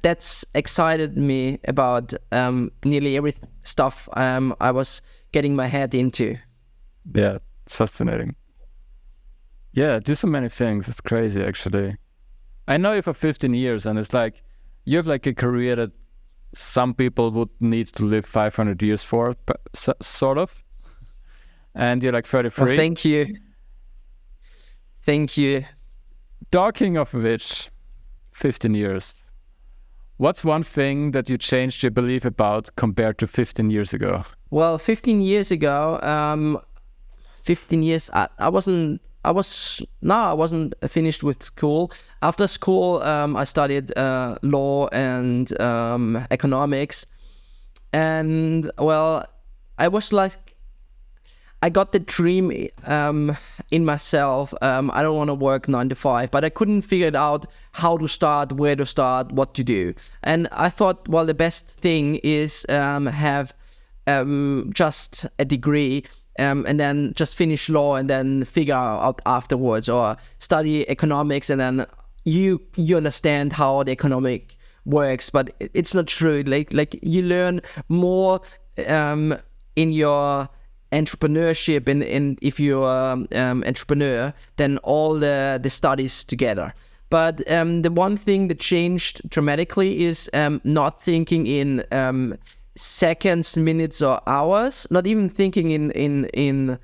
that's excited me about nearly every stuff I was getting my head into. Yeah, it's fascinating. Yeah, do so many things. It's crazy, actually. I know you for 15 years, and it's like you have like a career that some people would need to live 500 years for, sort of. And you're like 33. Oh, thank you. Thank you. Talking of which, 15 years. What's one thing that you changed your belief about compared to 15 years ago? Well, 15 years ago, I wasn't finished with school. After school, I studied law and economics, and I was like, I got the dream in myself. I don't want to work 9 to 5, but I couldn't figure it out how to start, where to start, what to do. And I thought, the best thing is have just a degree. And then just finish law and then figure out afterwards, or study economics and then you understand how the economic works. But it's not true. Like you learn more in your entrepreneurship and if you're entrepreneur than all the studies together. But the one thing that changed dramatically is not thinking in seconds, minutes, or hours, not even thinking in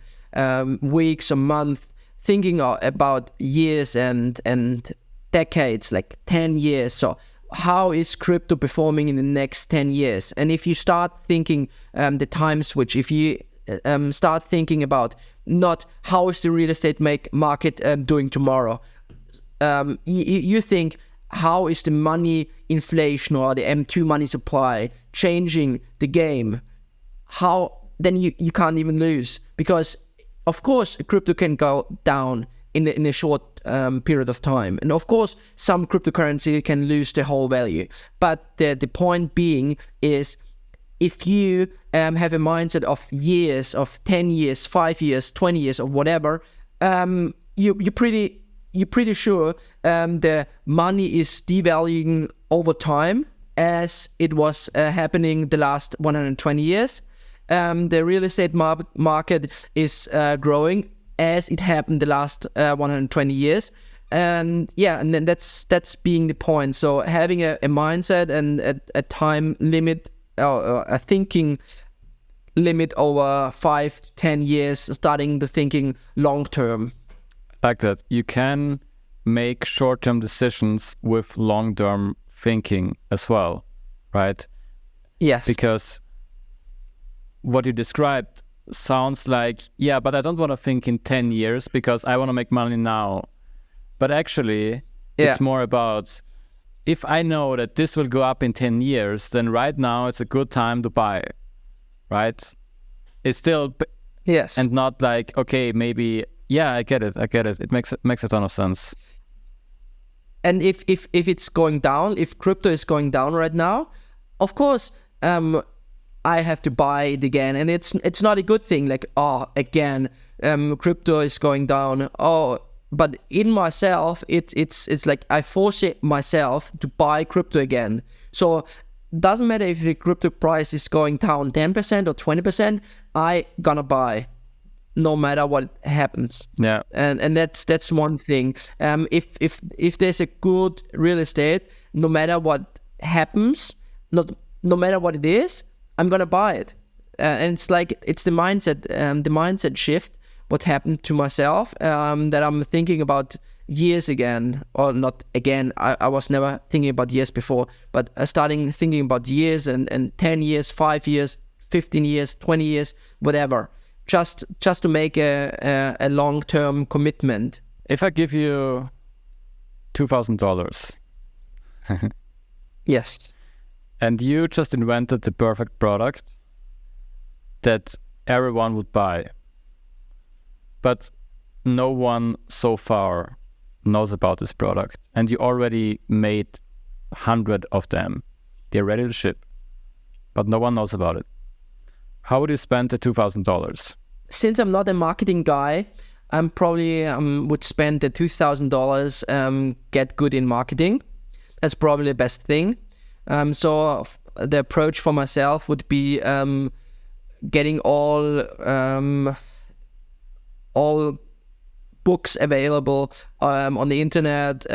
weeks or months, thinking about years and decades, like 10 years. So how is crypto performing in the next 10 years? And if you start thinking the time switch, if you start thinking about not how is the real estate market doing tomorrow, you think, how is the money inflation or the M2 money supply changing the game? How then you can't even lose, because of course crypto can go down in a short period of time, and of course some cryptocurrency can lose their whole value. But the point being is, if you have a mindset of years, of 10 years, 5 years, 20 years, or whatever, you're pretty sure the money is devaluing over time, as it was happening the last 120 years. The real estate market is growing as it happened the last 120 years. And then that's being the point. So having a mindset and a time limit, or a thinking limit over 5 to 10 years, starting the thinking long term. Like that, you can make short-term decisions with long-term thinking as well, right? Yes. Because what you described sounds like, yeah, but I don't want to think in 10 years because I want to make money now. But actually, it's more about, if I know that this will go up in 10 years, then right now it's a good time to buy, right? It's still... Yes. And not like, okay, maybe... Yeah, I get it. It makes a ton of sense. And if it's going down, if crypto is going down right now, of course, I have to buy it again, and it's not a good thing. Like, again, crypto is going down. But in myself, it's like I force myself to buy crypto again. So doesn't matter if the crypto price is going down 10% or 20%, I gonna buy, no matter what happens. Yeah. And that's one thing. If there's a good real estate, no matter what happens, no matter what it is, I'm gonna buy it. And it's like, it's the mindset shift, what happened to myself, that I'm thinking about years again, or not again. I was never thinking about years before, but starting thinking about years and 10 years, 5 years, 15 years, 20 years, whatever. Just to make a long-term commitment. If I give you $2,000, yes, and you just invented the perfect product that everyone would buy, but no one so far knows about this product, and you already made 100 of them, they're ready to ship, but no one knows about it. How would you spend the $2,000? Since I'm not a marketing guy, I'm probably would spend the $2,000, get good in marketing. That's probably the best thing. So the approach for myself would be getting all books available on the internet,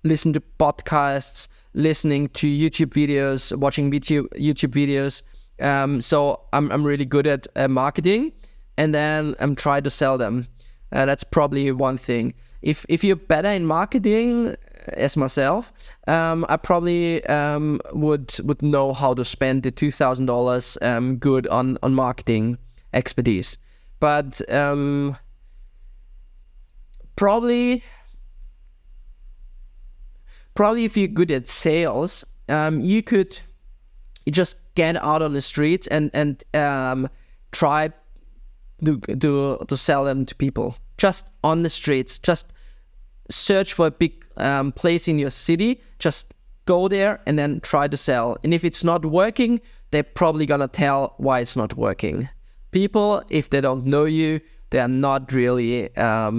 listen to podcasts, listening to YouTube videos, watching YouTube videos. So I'm really good at marketing, and then I'm trying to sell them. That's probably one thing. If you're better in marketing, as myself, I probably would know how to spend the $2,000 good on marketing expertise. But probably if you're good at sales, you just get out on the streets and try to sell them to people. Just on the streets, just search for a big place in your city, just go there and then try to sell. And if it's not working, they're probably gonna tell why it's not working. People, if they don't know you, they are not really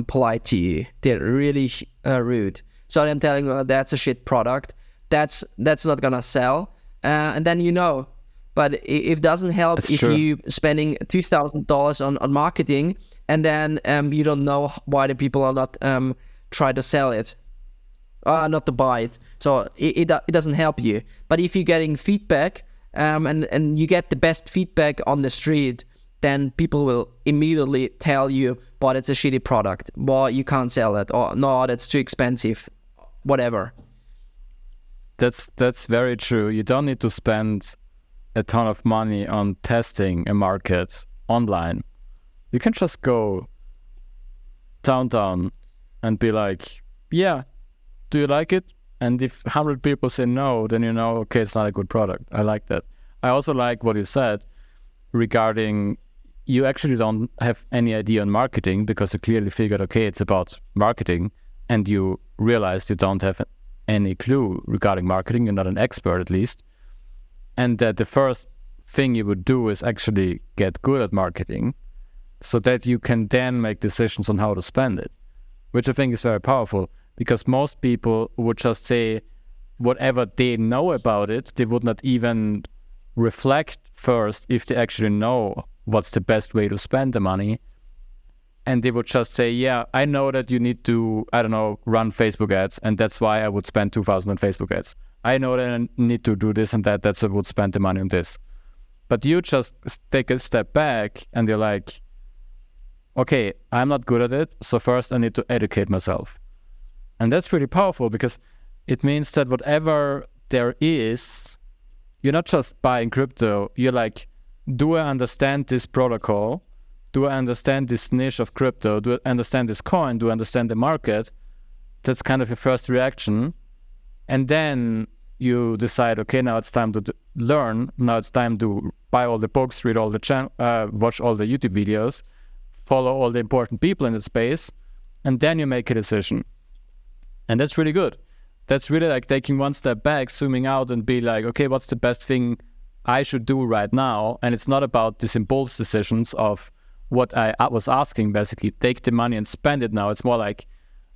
polite to you. They're really rude. So I'm telling you, that's a shit product. That's not gonna sell. And then you know. But it doesn't help if you spending $2,000 on marketing, and then you don't know why the people are not try to sell it, not to buy it. So it doesn't help you. But if you're getting feedback, and you get the best feedback on the street, then people will immediately tell you, but it's a shitty product, well, you can't sell it, or no, that's too expensive, whatever. That's very true. You don't need to spend a ton of money on testing a market online. You can just go downtown and be like, yeah, do you like it? And if 100 people say no, then you know, okay, it's not a good product. I like that. I also like what you said regarding you actually don't have any idea on marketing because you clearly figured, okay, it's about marketing, and you realized you don't have any clue regarding marketing. You're not an expert, at least. And that the first thing you would do is actually get good at marketing so that you can then make decisions on how to spend it, which I think is very powerful. Because most people would just say whatever they know about it, they would not even reflect first if they actually know what's the best way to spend the money. And they would just say, yeah, I know that you need to, I don't know, run Facebook ads, and that's why I would spend 2,000 on Facebook ads. I know that I need to do this and that, that's why I would spend the money on this. But you just take a step back and you're like, okay, I'm not good at it, so first I need to educate myself. And that's really powerful because it means that whatever there is, you're not just buying crypto. You're like, do I understand this protocol? Do I understand this niche of crypto? Do I understand this coin? Do I understand the market? That's kind of your first reaction. And then you decide, okay, now it's time to learn. Now it's time to buy all the books, read all the watch all the YouTube videos, follow all the important people in the space, and then you make a decision. And that's really good. That's really like taking one step back, zooming out and be like, okay, what's the best thing I should do right now? And it's not about these impulse decisions of what I was asking, basically, take the money and spend it now. It's more like,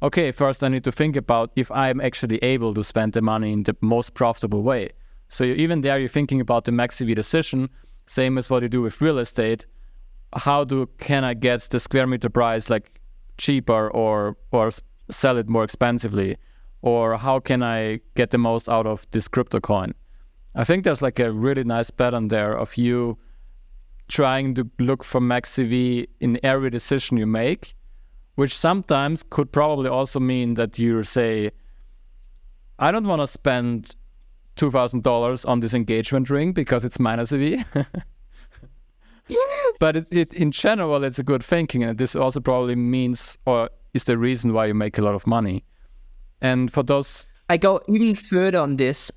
okay, first I need to think about if I'm actually able to spend the money in the most profitable way. So even there, you're thinking about the max EV decision, same as what you do with real estate. Can I get the square meter price like cheaper or sell it more expensively? Or how can I get the most out of this crypto coin? I think there's like a really nice pattern there of you trying to look for max EV in every decision you make, which sometimes could probably also mean that you say, I don't want to spend $2,000 on this engagement ring because it's minus EV. But it in general, it's a good thinking, and this also probably means or is the reason why you make a lot of money. And for those... I go even further on this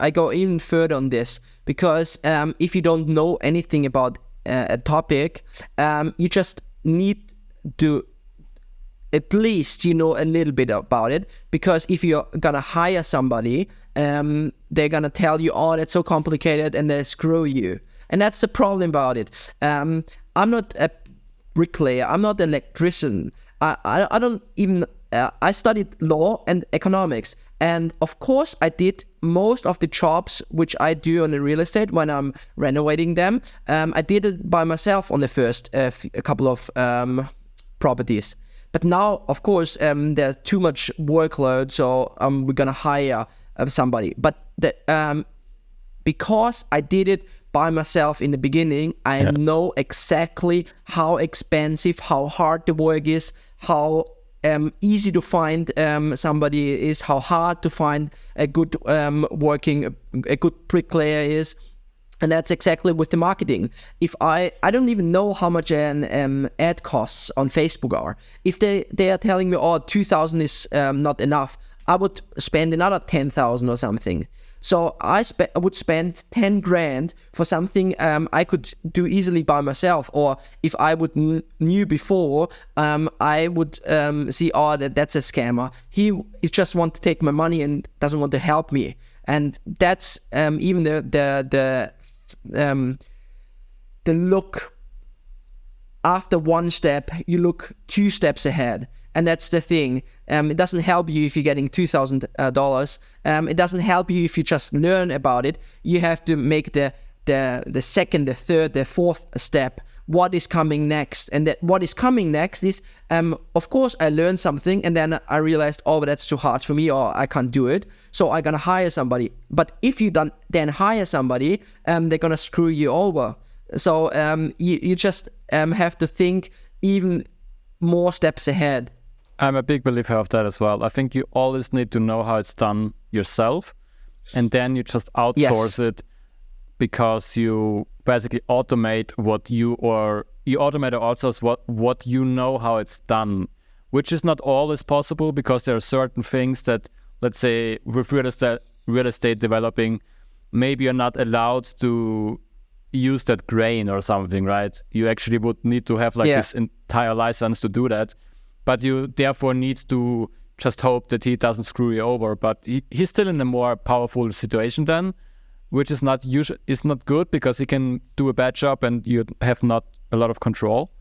because if you don't know anything about a topic, you just need to at least know a little bit about it, because if you're gonna hire somebody, they're gonna tell you, oh, that's so complicated, and they screw you. And that's the problem about it. I'm not a bricklayer, I'm not an electrician, I don't even I studied law and economics, and of course I did most of the jobs which I do on the real estate when I'm renovating them. I did it by myself on the first a couple of properties. But now, of course, there's too much workload, so we're gonna hire somebody. But because I did it by myself in the beginning, I know exactly how expensive, how hard the work is, how easy to find somebody is, how hard to find a good a good bricklayer is. And that's exactly with the marketing. If I don't even know how much an ad costs on Facebook are. If they are telling me, oh, 2,000 is not enough, I would spend another 10,000 or something. So I would spend 10 grand for something I could do easily by myself. Or if I would knew before, I would see, oh, that's a scammer. He just wants to take my money and doesn't want to help me. And that's even the look after one step, you look 2 steps ahead. And that's the thing. It doesn't help you if you're getting $2,000. It doesn't help you if you just learn about it. You have to make the second, the third, the fourth step. What is coming next? And that what is coming next is, of course, I learned something, and then I realized, oh, that's too hard for me, or I can't do it. So I'm gonna hire somebody. But if you then hire somebody, they're gonna screw you over. So you just have to think even more steps ahead. I'm a big believer of that as well. I think you always need to know how it's done yourself, and then you just outsource it, because you basically automate what you automate or outsource what you know how it's done. which is not always possible because there are certain things that, let's say, with real estate developing, maybe you're not allowed to use that grain or something, right? You actually would need to have this entire license to do that, but you therefore need to just hope that he doesn't screw you over. But he's still in a more powerful situation then, which is not good because he can do a bad job and you have not a lot of control.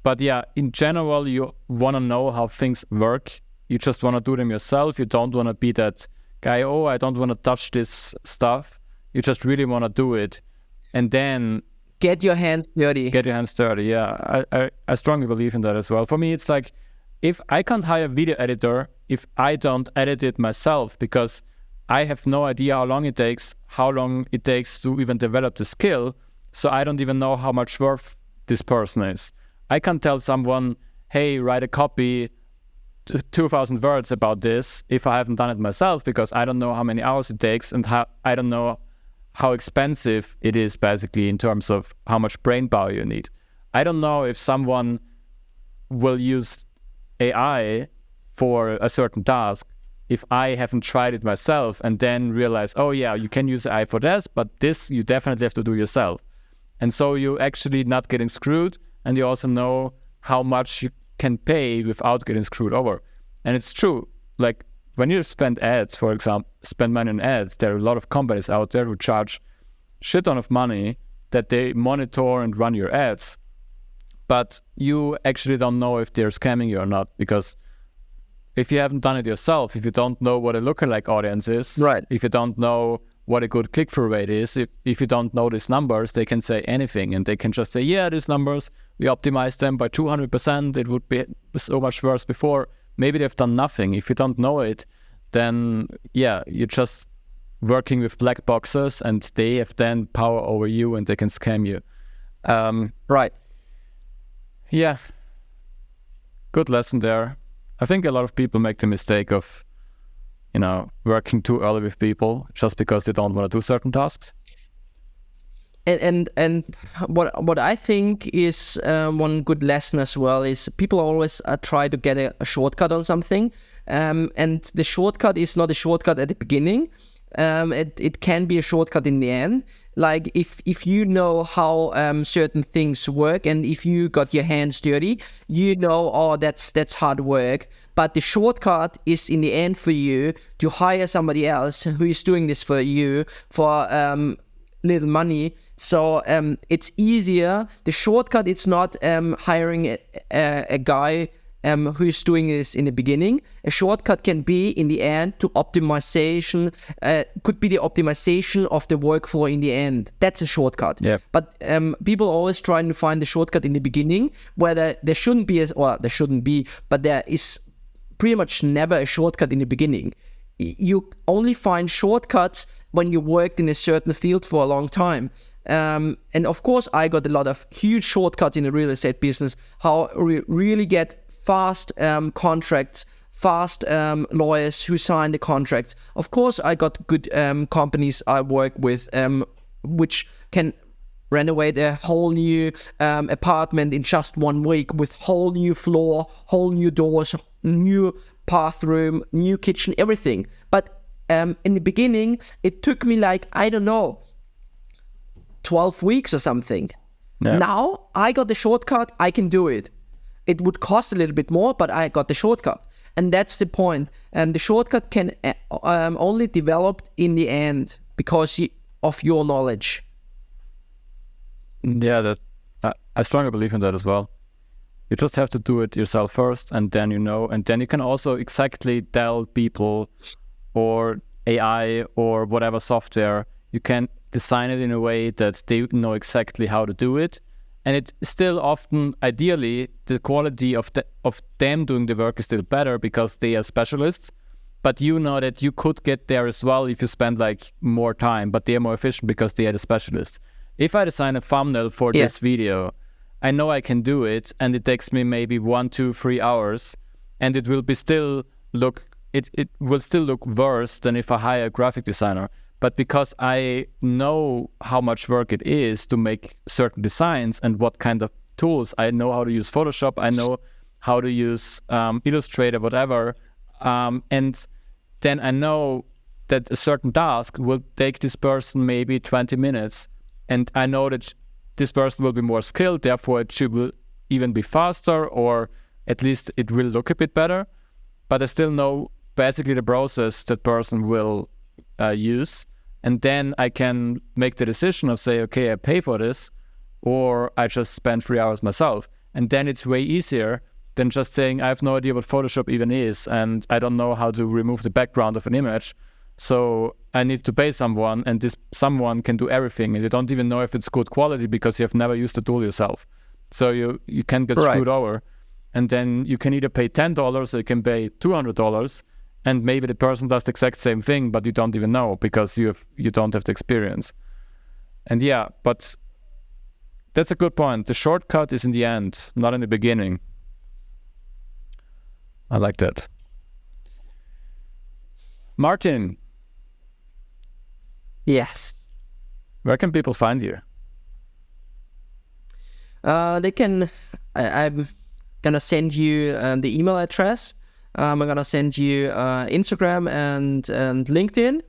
But yeah, in general, you want to know how things work. You just want to do them yourself. You don't want to be that guy, oh, I don't want to touch this stuff. You just really want to do it. And then get your hands dirty. Yeah, I strongly believe in that as well. For me, it's like, if I can't hire a video editor, if I don't edit it myself, because I have no idea how long it takes to even develop the skill. So I don't even know how much worth this person is. I can't tell someone, hey, write a copy, 2,000 words about this, if I haven't done it myself, because I don't know how many hours it takes and I don't know how expensive it is, basically, in terms of how much brain power you need. I don't know if someone will use AI for a certain task if I haven't tried it myself and then realize, oh yeah, you can use AI for this, but this you definitely have to do yourself. And so you're actually not getting screwed, and you also know how much you can pay without getting screwed over. And it's true, like when you spend money on ads, there are a lot of companies out there who charge shit ton of money that they monitor and run your ads. But you actually don't know if they're scamming you or not, because if you haven't done it yourself, if you don't know what a lookalike audience is, right? If you don't know what a good click-through rate is, if you don't know these numbers, they can say anything, and they can just say, yeah, these numbers, we optimized them by 200%, it would be so much worse before. Maybe they've done nothing. If you don't know it, then yeah, you're just working with black boxes, and they have then power over you, and they can scam you. Right. Yeah. Good lesson there. I think a lot of people make the mistake of, working too early with people just because they don't want to do certain tasks. And what I think is one good lesson as well is people always try to get a shortcut on something, and the shortcut is not a shortcut at the beginning. It can be a shortcut in the end. Like if you know how certain things work, and if you got your hands dirty, oh, that's hard work. But the shortcut is in the end for you to hire somebody else who is doing this for you for little money. So it's easier. The shortcut, it's not hiring a guy who's doing this in the beginning. A shortcut can be in the end to optimization, could be the optimization of the workflow in the end. That's a shortcut. Yeah. But people always trying to find the shortcut in the beginning, where there shouldn't be, but there is pretty much never a shortcut in the beginning. You only find shortcuts when you worked in a certain field for a long time. And of course, I got a lot of huge shortcuts in the real estate business, how we really get fast contracts, fast lawyers who sign the contracts. Of course, I got good companies I work with, which can renovate a whole new apartment in just 1 week with whole new floor, whole new doors, new bathroom, new kitchen, everything. But in the beginning, it took me 12 weeks or something. Yeah. Now I got the shortcut, I can do it. It would cost a little bit more, but I got the shortcut. And that's the point. The shortcut can only develop in the end because of your knowledge. Yeah, I strongly believe in that as well. You just have to do it yourself first, and then and then you can also exactly tell people or AI or whatever software, you can design it in a way that they know exactly how to do it. And it's still often, ideally, the quality of them doing the work is still better because they are specialists. But you know that you could get there as well if you spend more time, but they are more efficient because they are the specialists. If I design a thumbnail for this video, I know I can do it, and it takes me maybe 1, 2, 3 hours, and it will still look worse than if I hire a graphic designer. But because I know how much work it is to make certain designs and what kind of tools, I know how to use Photoshop, I know how to use Illustrator, whatever, and then I know that a certain task will take this person maybe 20 minutes, and I know that this person will be more skilled, therefore it will even be faster, or at least it will look a bit better, but I still know basically the process that person will use, and then I can make the decision of say, okay, I pay for this, or I just spend 3 hours myself, and then it's way easier than just saying I have no idea what Photoshop even is, and I don't know how to remove the background of an image, so I need to pay someone, and this someone can do everything, and you don't even know if it's good quality because you have never used the tool yourself. So you can get screwed over, and then you can either pay $10 or you can pay $200, and maybe the person does the exact same thing, but you don't even know because you don't have the experience. And yeah, but that's a good point. The shortcut is in the end, not in the beginning. I like that. Martin. Yes. Where can people find you? They can. I'm gonna send you the email address. I'm gonna send you Instagram and LinkedIn.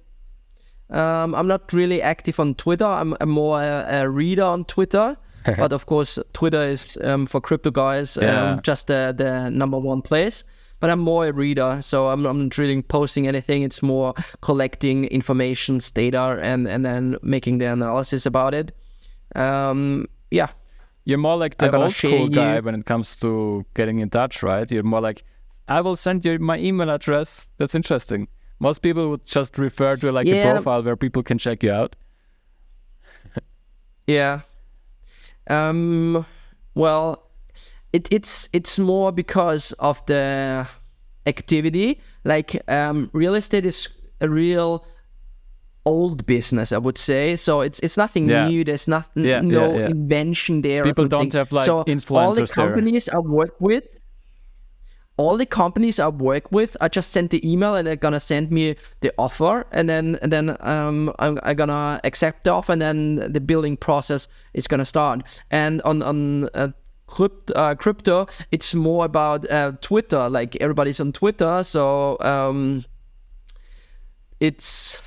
I'm not really active on Twitter. I'm more a reader on Twitter. But of course, Twitter is for crypto guys just the number one place. But I'm more a reader, so I'm not really posting anything. It's more collecting information, data, and then making the analysis about it. Yeah. You're more like the old school guy when it comes to getting in touch, right? You're more like, I will send you my email address. That's interesting. Most people would just refer to like a profile where people can check you out. Yeah. Well, it's more because of the activity. Like real estate is a real old business, I would say. So it's nothing new. There's no invention there. People don't have like influencers there. All the companies I work with. All the companies I work with, I just sent the email and they're gonna send me the offer, and then I'm gonna accept the offer, and then the billing process is gonna start. And on crypto, it's more about Twitter. Like everybody's on Twitter, so it's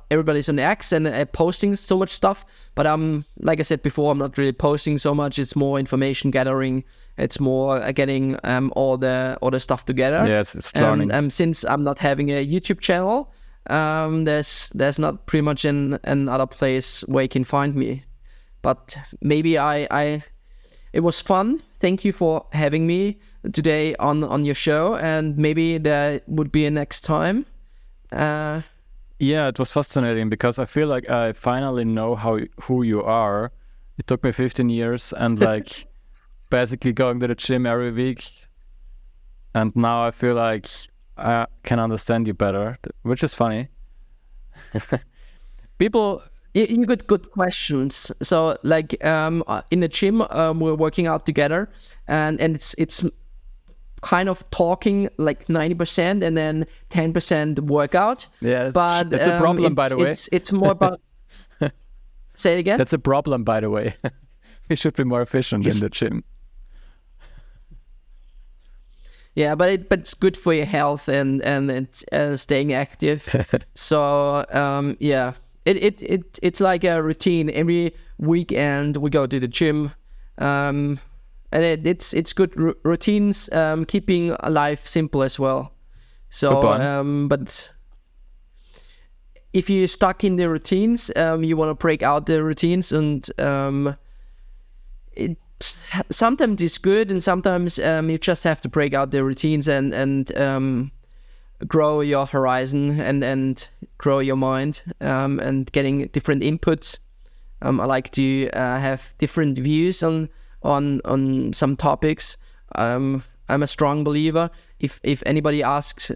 everybody's on X and posting so much stuff. But like I said before, I'm not really posting so much. It's more information gathering. It's more getting all the stuff together. Yes, it's learning. Since I'm not having a YouTube channel, there's not pretty much another place where you can find me. But maybe it was fun. Thank you for having me today on your show, and maybe there would be a next time. Yeah, it was fascinating because I feel like I finally know who you are. It took me 15 years and like basically going to the gym every week, and now I feel like I can understand you better, which is funny. People, you got good questions. So like in the gym, we're working out together, and it's kind of talking like 90% and then 10% workout. Yeah, but that's a problem, by the way. It's more about. Say it again. That's a problem, by the way. We should be more efficient in the gym. Yeah, but it's good for your health and it's staying active. So yeah, it's like a routine. Every weekend we go to the gym. And it's good routines, keeping life simple as well. So, but if you're stuck in the routines, you want to break out the routines, and sometimes it's good, and sometimes you just have to break out the routines and grow your horizon and grow your mind, and getting different inputs. I like to have different views on some topics. I'm a strong believer. If anybody asks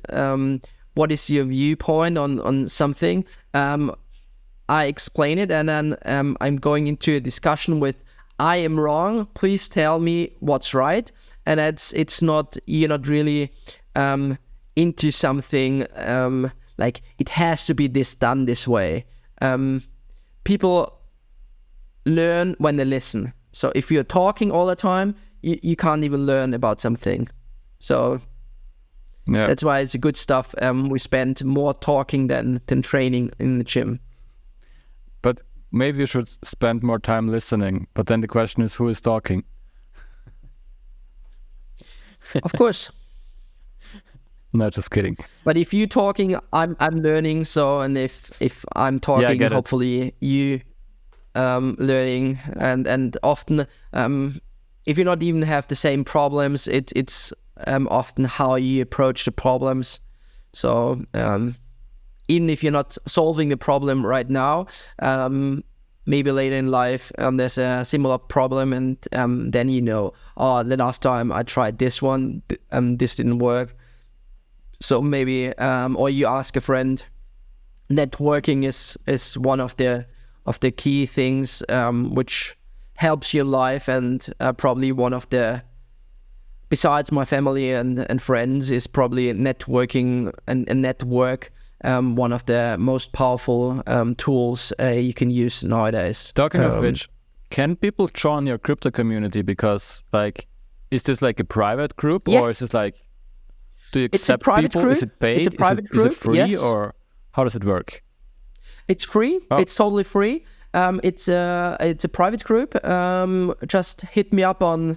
what is your viewpoint on something, I explain it, and then I'm going into a discussion with, I am wrong, please tell me what's right. And it's not, you're not really into something like it has to be done this way. People learn when they listen. So if you're talking all the time, you can't even learn about something. So that's why it's good stuff. We spend more talking than training in the gym. But maybe you should spend more time listening. But then the question is, who is talking? Of course. No, just kidding. But if you're talking, I'm learning. So, and if I'm talking, hopefully you learning. And often, if you not even have the same problems, it's often how you approach the problems. So even if you're not solving the problem right now, maybe later in life there's a similar problem, and then the last time I tried this one, this didn't work. So maybe or you ask a friend. Networking is one of the key things which helps your life, and probably one of the, besides my family and friends, is probably networking and network one of the most powerful tools you can use nowadays. Talking of which, can people join your crypto community? Because is this like a private group, or is this like, do you accept people? Group. Is it paid? It's a private group. Is it free, yes. Or how does it work? It's free. Oh. It's totally free. It's a private group. Just hit me up on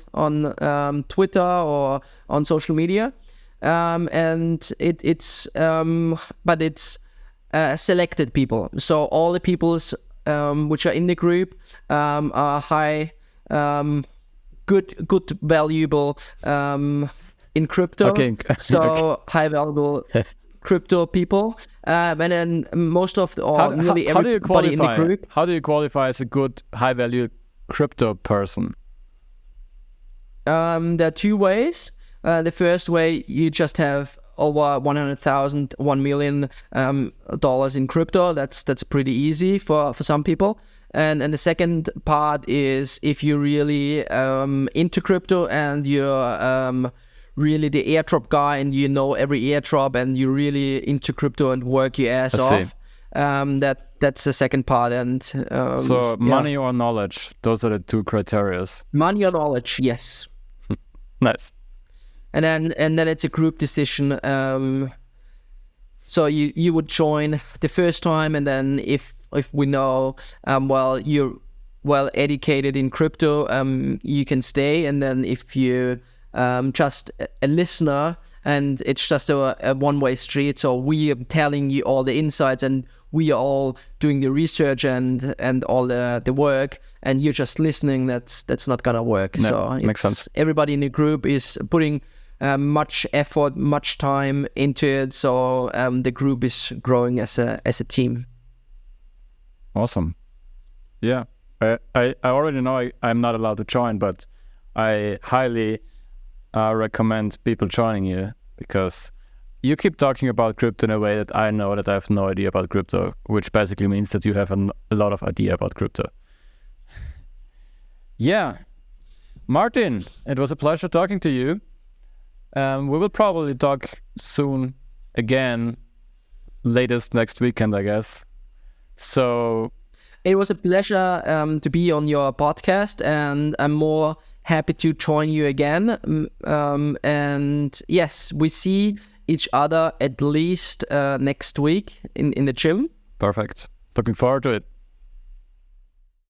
Twitter or on social media, and it's selected people. So all the peoples which are in the group are high, good, valuable in crypto. Okay. So high valuable crypto people, and then most of nearly everybody in the group. How do you qualify as a good high value crypto person? There are two ways. The first way, you just have over 100,000, $1 million dollars in crypto. That's pretty easy for some people. And the second part is if you're really into crypto and you're really the airdrop guy, and you know every airdrop, and you're really into crypto and work your ass off. That's the second part. And so money or knowledge, those are the two criteria. Money or knowledge, yes. Nice. And then it's a group decision. So you would join the first time, and then if we know you're well educated in crypto, you can stay. And then if you just a listener, and it's just a one-way street, so we are telling you all the insights, and we are all doing the research and all the work, and you're just listening, that's not gonna work. No, so makes sense. Everybody in the group is putting much effort, much time into it, so the group is growing as a team. Awesome. Yeah, I already know I'm not allowed to join, but I highly recommend people joining you, because you keep talking about crypto in a way that I know that I have no idea about crypto, which basically means that you have a lot of idea about crypto. Yeah, Martin, it was a pleasure talking to you. We will probably talk soon again, latest next weekend, I guess. So it was a pleasure to be on your podcast, and I'm more happy to join you again. And yes, we see each other at least next week in the gym. Perfect. Looking forward to it.